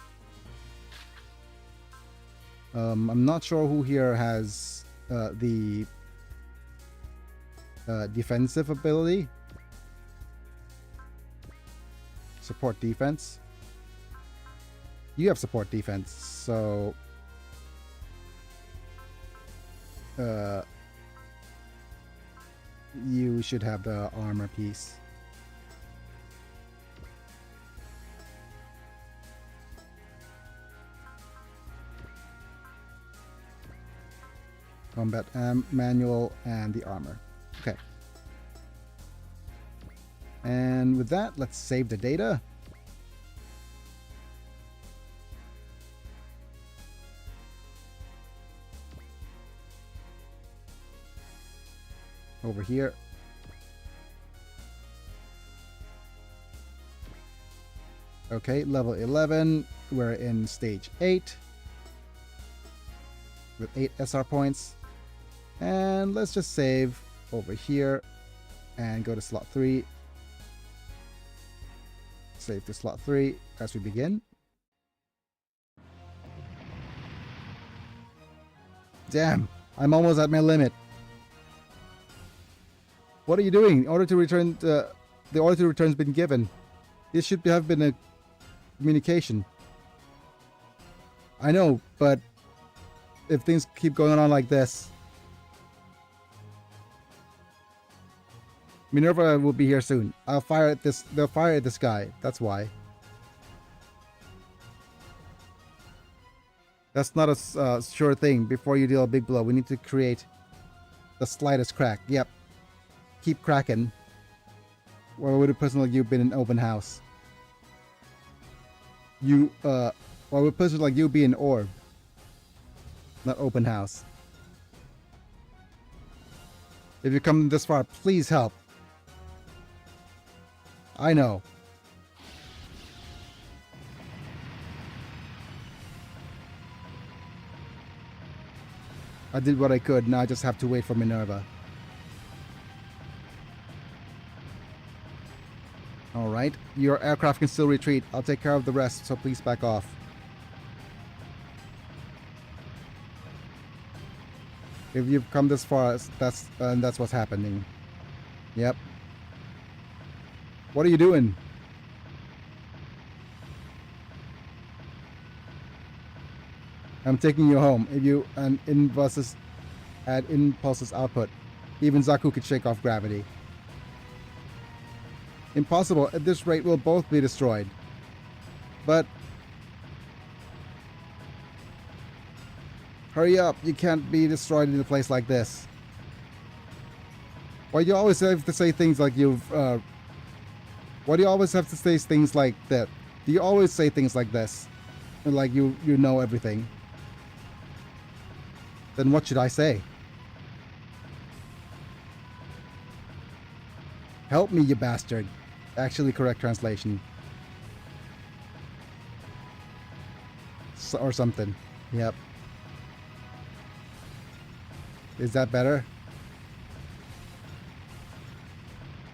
I'm not sure who here has the defensive ability. Support defense. You have support defense, so you should have the armor piece. Combat manual and the armor. Okay. And with that, let's save the data. Over here. Okay, level 11. We're in stage 8 with 8 SR points. And let's just save over here and go to slot 3. Save to slot 3 as we begin. Damn, I'm almost at my limit. What are you doing? Order to return the order to return's been given. This should have been a communication. I know, but if things keep going on like this, Minerva will be here soon. I'll fire at this. They'll fire at this guy. That's why. That's not a sure thing. Before you deal a big blow, we need to create the slightest crack. Yep. Keep cracking. Why would a person like you been in an open house? Why would a person like you be in orb? Not open house. If you come this far, please help. I know. I did what I could, now I just have to wait for Minerva. Alright, your aircraft can still retreat. I'll take care of the rest, so please back off. If you've come this far, that's what's happening. Yep. What are you doing? I'm taking you home. If you add impulses output, even Zaku could shake off gravity. Impossible. At this rate, we'll both be destroyed. But hurry up! You can't be destroyed in a place like this. Why do you always have to say things like you've? Why do you always have to say things like that? Do you always say things like this? Like you know everything. Then what should I say? Help me, you bastard. Actually, correct translation. Or something. Yep. Is that better?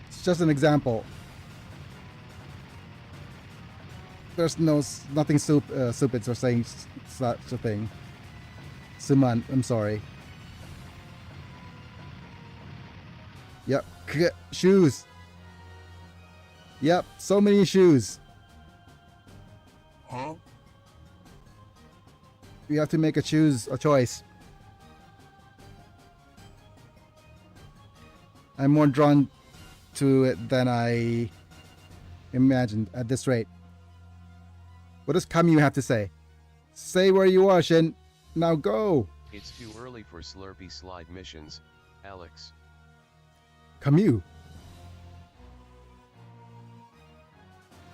It's just an example. There's nothing stupid for saying such a thing. Suman, I'm sorry. Yep. Shoes. Yep, so many shoes. Huh? We have to make a choice. I'm more drawn to it than I imagined at this rate. What does Camus have to say? Say where you are, Shin. Now go. It's too early for Slurpee slide missions, Alex. Camus.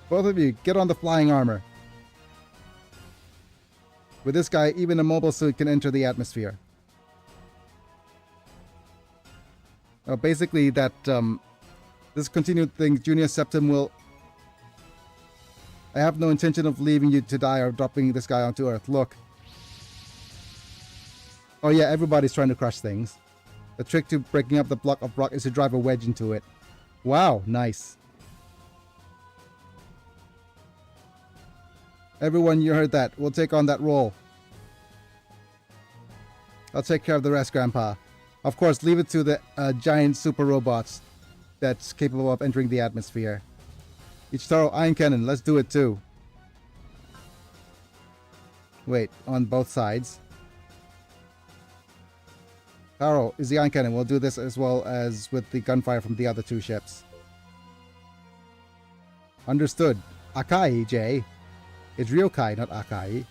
Both of you, get on the flying armor. With this guy, even a mobile suit can enter the atmosphere. Basically, that this continued thing, Junior Septim will... I have no intention of leaving you to die or dropping this guy onto Earth. Look. Oh yeah, everybody's trying to crush things. The trick to breaking up the block of rock is to drive a wedge into it. Wow, nice. Everyone, you heard that. We'll take on that role. I'll take care of the rest, Grandpa. Of course, leave it to the giant super robots that's capable of entering the atmosphere. Ichitaro, Iron Cannon, let's do it too. Wait, on both sides. Taro is the Iron Cannon. We'll do this as well as with the gunfire from the other two ships. Understood. Akai, Jay. It's Ryokai, not Akai.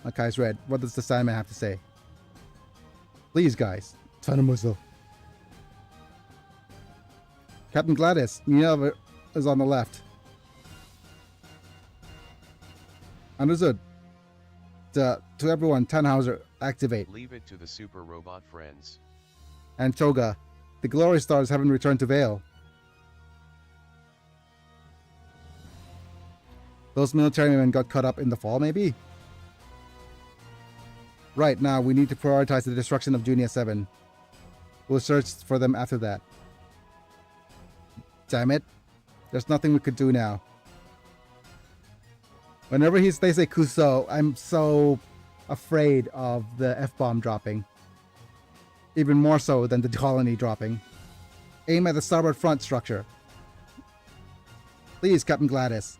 Akai's red. What does the Sandman have to say? Please, guys. Tanamuzo. Captain Gladys, Minerva is on the left. Understood. To everyone, Tannhauser, activate. Leave it to the super robot friends. And Choga, the Glory Stars haven't returned to Vale. Those military men got caught up in the fall, maybe? Right, now we need to prioritize the destruction of Junior 7. We'll search for them after that. Damn it. There's nothing we could do now. Whenever they say Kuso, I'm so afraid of the F-bomb dropping. Even more so than the colony dropping. Aim at the starboard front structure. Please, Captain Gladys.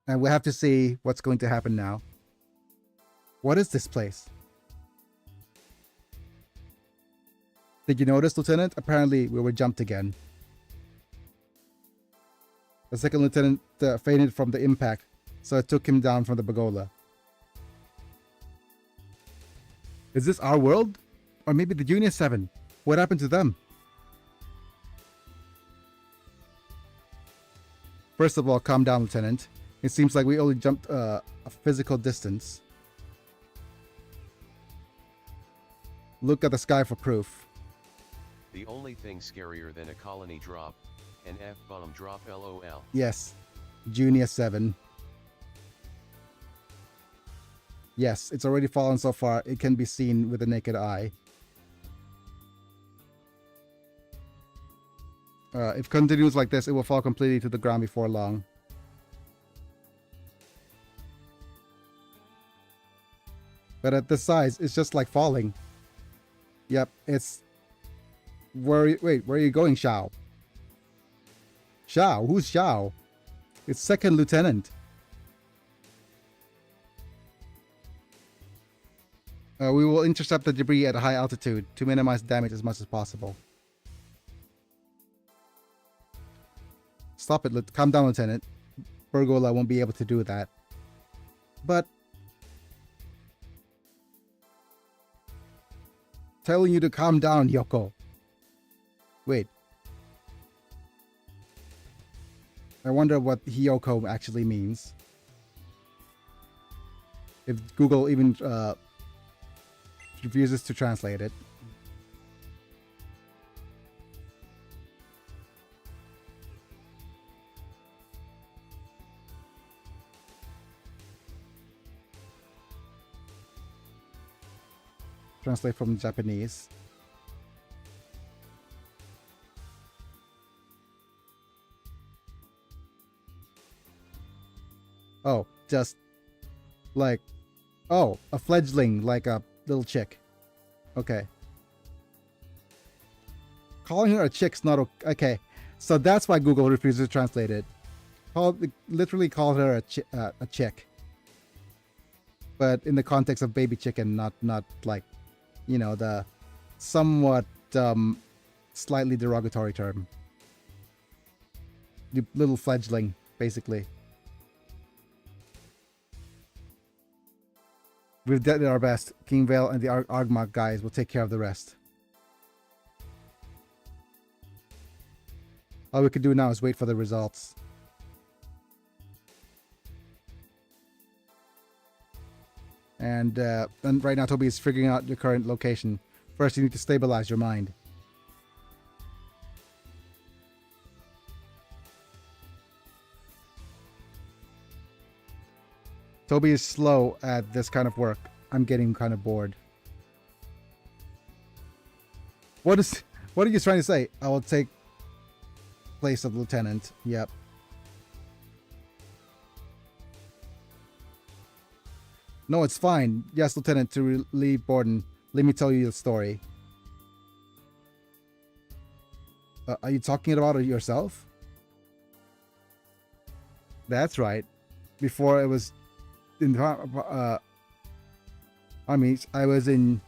And we'll have to see what's going to happen now. What is this place? Did you notice, Lieutenant? Apparently, we were jumped again. The second lieutenant fainted from the impact, so it took him down from the Bagola. Is this our world? Or maybe the Junior 7? What happened to them? First of all, calm down, Lieutenant. It seems like we only jumped a physical distance. Look at the sky for proof. The only thing scarier than a colony drop, an F-bomb drop LOL. Yes, Junior 7. Yes, it's already fallen so far, it can be seen with the naked eye. If it continues like this, it will fall completely to the ground before long. But at this size, it's just like falling. Yep, it's... Wait, where are you going, Xiao? Xiao? Who's Xiao? It's second lieutenant. We will intercept the debris at a high altitude to minimize damage as much as possible. Stop it, calm down, Lieutenant. Bergola won't be able to do that. But... telling you to calm down, Yoko. Wait. I wonder what Hiyoko actually means. If Google even refuses to translate it. Translate from Japanese. Oh, just like, oh, a fledgling, like a little chick. Okay. Calling her a chick's not okay. So that's why Google refuses to translate it. Literally called her a chick. But in the context of baby chicken, not like, you know, the somewhat slightly derogatory term. The little fledgling, basically. We've done our best. King Vale and the Argmak guys will take care of the rest. All we can do now is wait for the results. And right now Toby is figuring out your current location. First you need to stabilize your mind. Toby is slow at this kind of work. I'm getting kind of bored. What are you trying to say? I will take place of lieutenant. Yep. No, it's fine. Yes, Lieutenant, to relieve Borden. Let me tell you the story. Are you talking about it yourself? That's right. Before it was in armies, I was in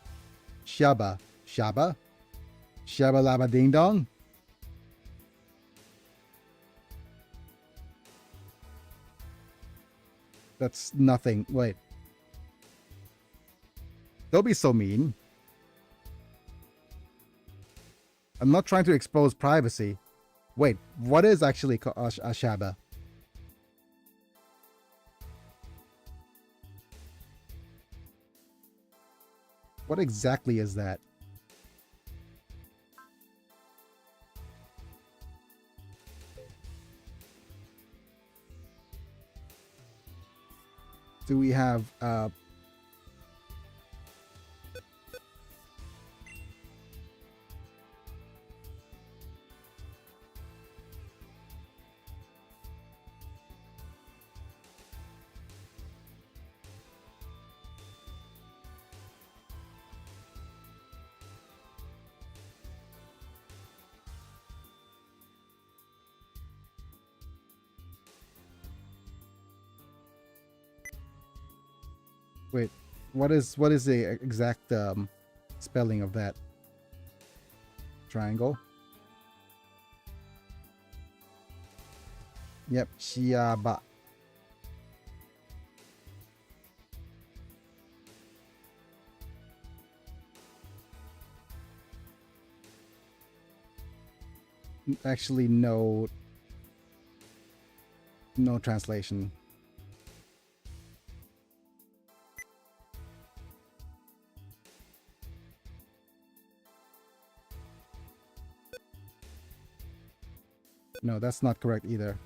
Shaba. Shaba? Shaba Laba Ding Dong? That's nothing. Wait. Don't be so mean. I'm not trying to expose privacy. Wait, what is actually a Shaba? What exactly is that? Do we have Wait, what is the exact spelling of that? Triangle. Yep, Shiaba. Actually, no translation. No, that's not correct either.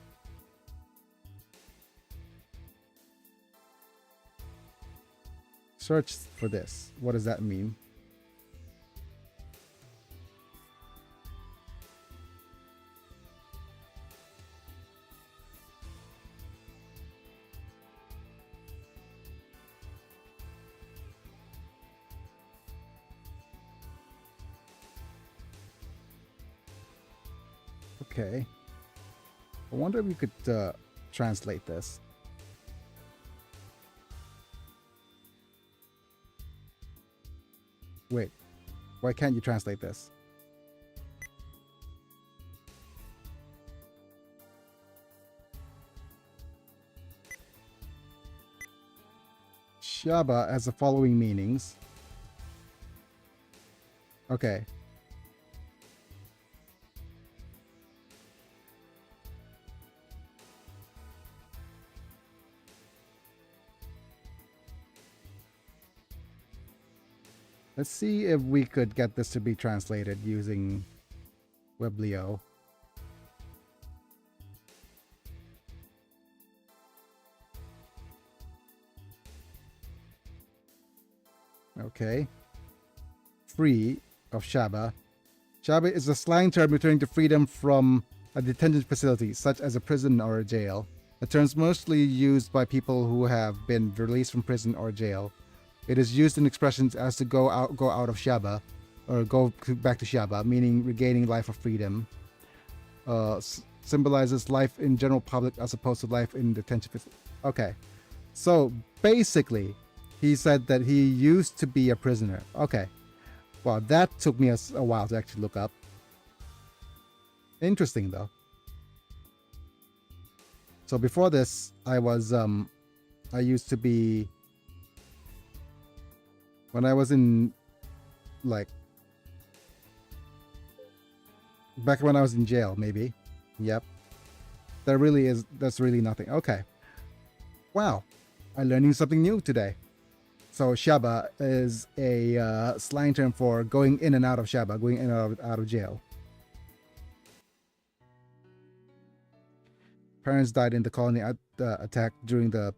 Search for this. What does that mean? Okay. I wonder if we could translate this. Wait, why can't you translate this? Shaba has the following meanings. Okay. Let's see if we could get this to be translated using Weblio. Okay. Free of Shaba. Shaba is a slang term referring to freedom from a detention facility, such as a prison or a jail. The term is mostly used by people who have been released from prison or jail. It is used in expressions as to go out of Shaba, or back to Shaba, meaning regaining life of freedom. Symbolizes life in general public as opposed to life in detention facility. Okay, so basically, he said that he used to be a prisoner. Okay, well, that took me a while to actually look up. Interesting though. So before this, I used to be, when I was in, like, back when I was in jail, maybe. Yep. That's really nothing. Okay. Wow. I'm learning something new today. So Shaba is a slang term for going in and out of Shaba, going in and out of jail. Parents died in the colony attack during the...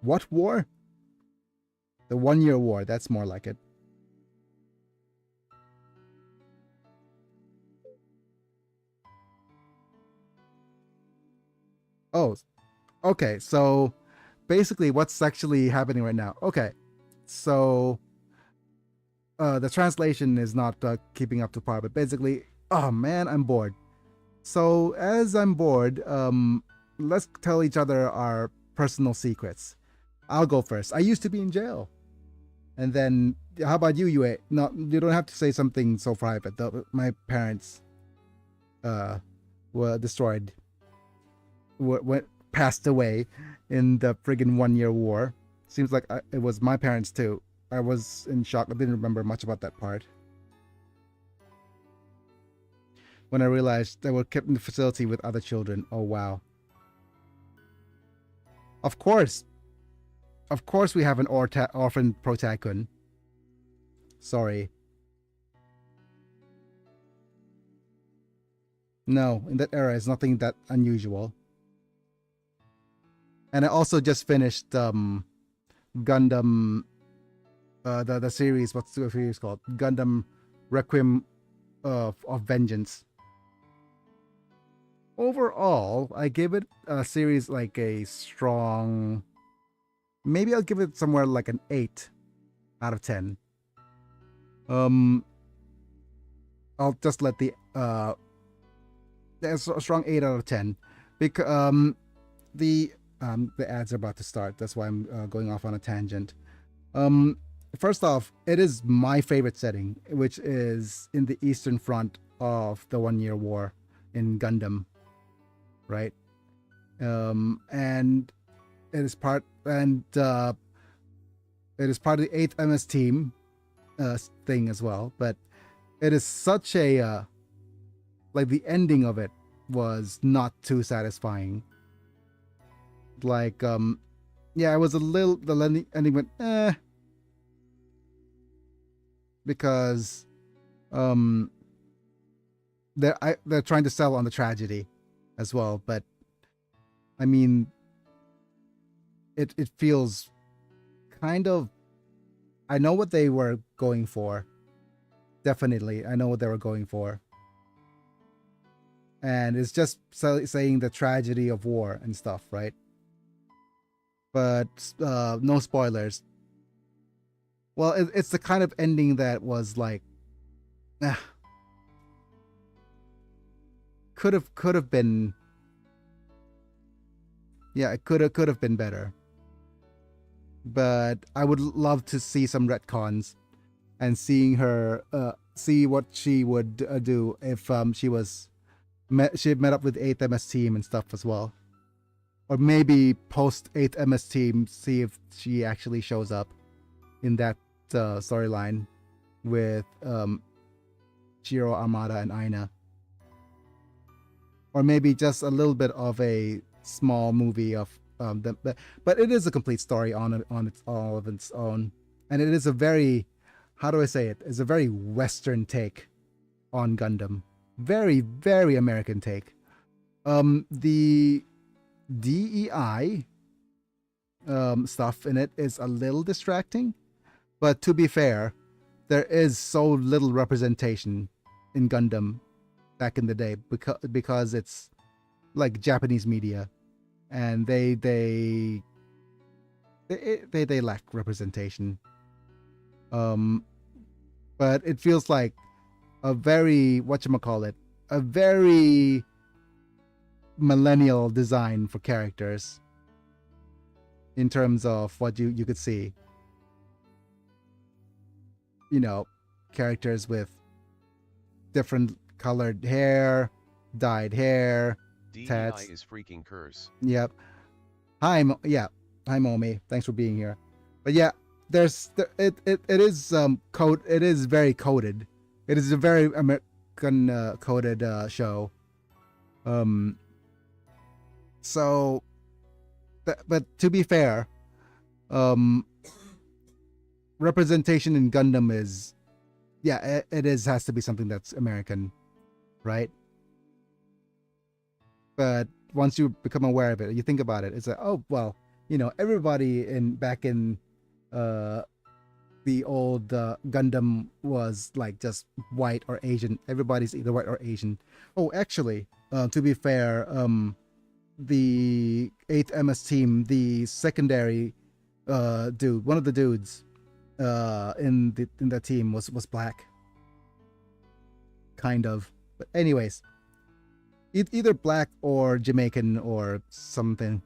What war? The 1 Year War. That's more like it. Oh, okay. So basically what's actually happening right now. Okay. So the translation is not keeping up to par, but basically, oh man, I'm bored. So as I'm bored, let's tell each other our personal secrets. I'll go first. I used to be in jail. And then, how about you, Yue? No, you don't have to say something so private. My parents were destroyed. Passed away in the friggin' 1 Year War. Seems like it was my parents too. I was in shock. I didn't remember much about that part. When I realized they were kept in the facility with other children. Oh wow. Of course we have an orphan protagon. Sorry. No, in that era it's nothing that unusual. And I also just finished Gundam, the series. What's the series called? Gundam Requiem of Vengeance. Overall, I give it a series like a strong... Maybe I'll give it somewhere like an 8 out of 10. I'll just let there's a strong 8 out of 10. Because the the ads are about to start. That's why I'm going off on a tangent. Um, First off, it is my favorite setting, which is in the Eastern Front of the 1 Year War in Gundam, right? And it is part and it is part of the 8th MS team thing as well. But it is such a like the ending of it was not too satisfying. Like yeah, it was a little the ending went because they're trying to sell on the tragedy as well, but I mean it feels kind of, I know what they were going for. Definitely, I know what they were going for. And it's just saying the tragedy of war and stuff, right? But no spoilers. Well, it's the kind of ending that was like, could have been, yeah, it could have been better. But I would love to see some retcons and seeing her see what she would do if she had met up with 8th MS team and stuff as well. Or maybe post 8th MS team, see if she actually shows up in that storyline with Shiro, Armada, and Aina. Or maybe just a little bit of a small movie of them. But it is a complete story on all of its own. And it is a very, how do I say it? It's a very Western take on Gundam. Very, very American take. The DEI stuff in it is a little distracting, but to be fair, there is so little representation in Gundam back in the day because it's like Japanese media, and they lack representation. But it feels like a very a very millennial design for characters in terms of what you could see. You know, characters with different colored hair, dyed hair, tats. DEI is freaking curse. Yep. Hi, hi Momi. Thanks for being here. But yeah, it is it is very coded. It is a very American coded show. So, but to be fair, representation in Gundam is, yeah, it has to be something that's American, right? But once you become aware of it, you think about it, it's like, oh well, you know, everybody back in the old Gundam was like just white or Asian. Everybody's either white or Asian. Oh, actually, to be fair, the 8th MS team, the secondary dude, one of the dudes in the team was black, kind of. But anyways, either black or Jamaican or something.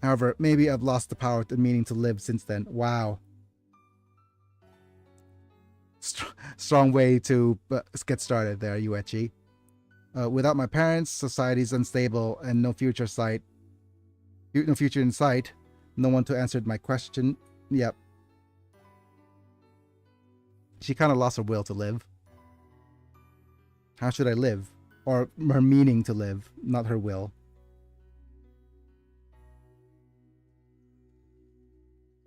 However, maybe I've lost the power and meaning to live since then. Wow. Strong way to get started there, Yuechi. Without my parents, society's unstable and no future in sight. No one to answer my question. Yep. She kind of lost her will to live. How should I live? Or her meaning to live, not her will.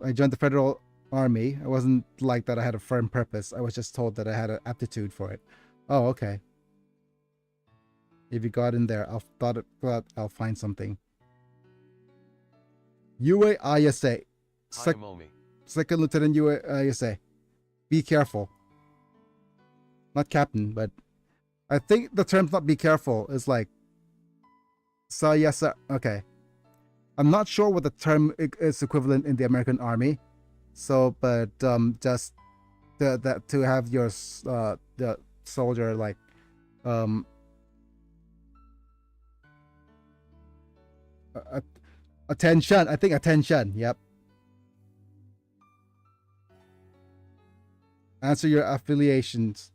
I joined the Federal Army. I wasn't like that I had a firm purpose. I was just told that I had an aptitude for it. Oh, okay. If you got in there, thought I'll find something. Yue Ayase. Second Lieutenant Yue Ayase. Be careful. Not captain, but I think the term's not be careful is like Sayasa. Okay. I'm not sure what the term is equivalent in the American Army. So, but just that to have your the soldier like Attention. I think attention. Yep. Answer your affiliations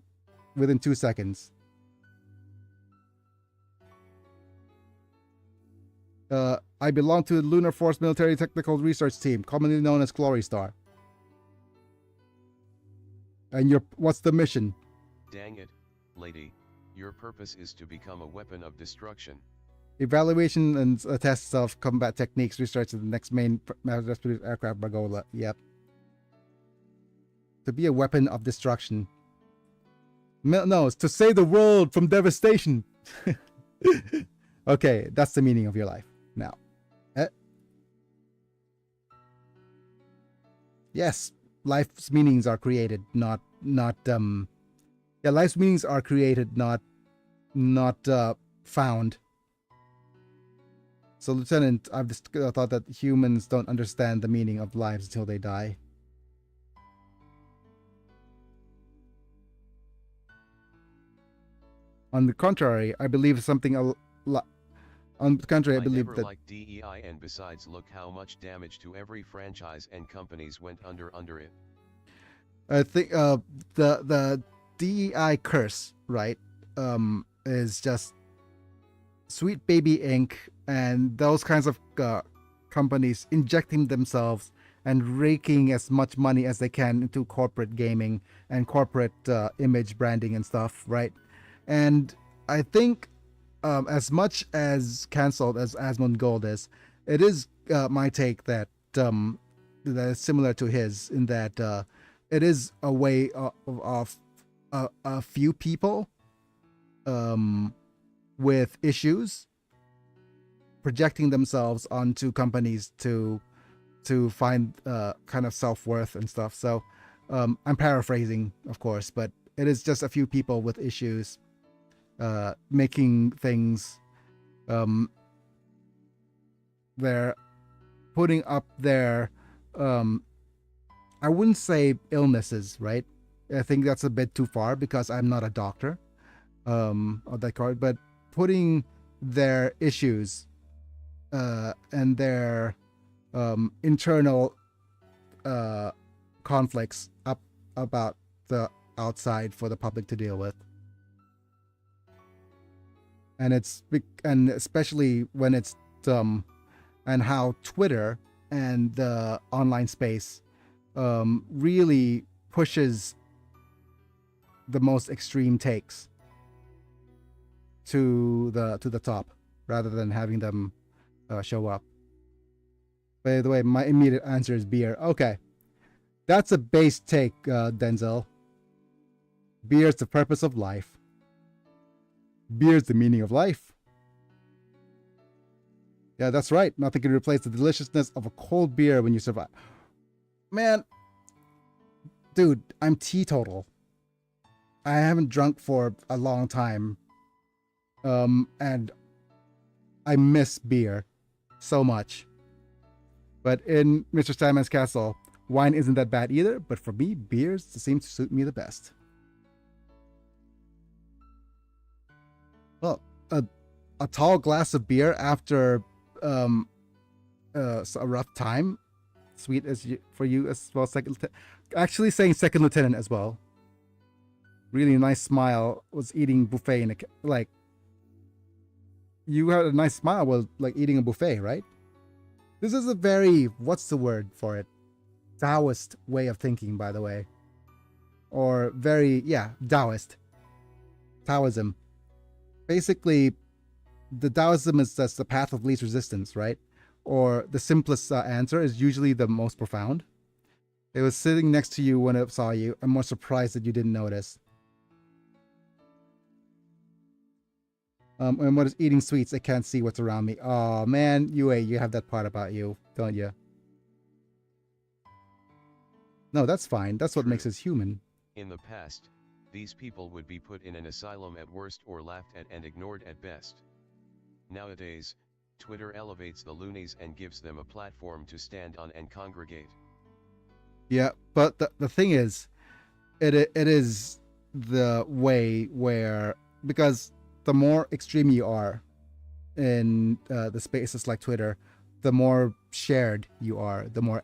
within 2 seconds. I belong to the Lunar Force Military Technical Research Team, commonly known as Glory Star. And what's the mission? Dang it, lady. Your purpose is to become a weapon of destruction. Evaluation and tests of combat techniques research in the next main mass-produced aircraft Bargola. Yep. To be a weapon of destruction. No, it's to save the world from devastation. Okay, that's the meaning of your life now. Yes, life's meanings are created, not yeah, life's meanings are created, not found. So, Lieutenant, I've just thought that humans don't understand the meaning of lives until they die. On the contrary, I believe something on the contrary, I believe never that liked DEI, and besides, look how much damage to every franchise and companies went under it. I think the DEI curse, right, is just Sweet Baby Inc. and those kinds of companies injecting themselves and raking as much money as they can into corporate gaming and corporate image branding and stuff, right? And I think as much as cancelled as Asmongold is, it is my take that that is similar to his in that it is a way of a few people with issues projecting themselves onto companies to find kind of self-worth and stuff. So I'm paraphrasing, of course, but it is just a few people with issues making things they're putting up their I wouldn't say illnesses, right? I think that's a bit too far because I'm not a doctor of that card, but putting their issues and their internal conflicts up about the outside for the public to deal with. And especially when it's and how Twitter and the online space really pushes the most extreme takes to the top rather than having them show up. By the way, my immediate answer is beer. Okay, that's a base take, Denzel. Beer is the purpose of life. Beer is the meaning of life. Yeah, that's right. Nothing can replace the deliciousness of a cold beer when you survive. Man, dude, I'm teetotal. I haven't drunk for a long time. And I miss beer so much. But in Mr. Steinman's Castle, wine isn't that bad either, but for me, beers seem to suit me the best. Well, a tall glass of beer after a rough time, sweet as for you as well. Actually saying second lieutenant as well. Really nice smile. Was eating buffet in like. You had a nice smile while like eating a buffet, right? This is a very, what's the word for it? Taoist way of thinking, by the way. Or very, yeah, Taoist. Taoism. Basically, the Taoism is just the path of least resistance, right? Or the simplest answer is usually the most profound. It was sitting next to you when it saw you. I'm more surprised that you didn't notice. And what is eating sweets? I can't see what's around me. Oh man, you have that part about you, don't you? No, that's fine. That's what makes us human. In the past, these people would be put in an asylum at worst or laughed at and ignored at best. Nowadays, Twitter elevates the loonies and gives them a platform to stand on and congregate. Yeah, but the thing is, it is the way where, because the more extreme you are, in the spaces like Twitter, the more shared you are, the more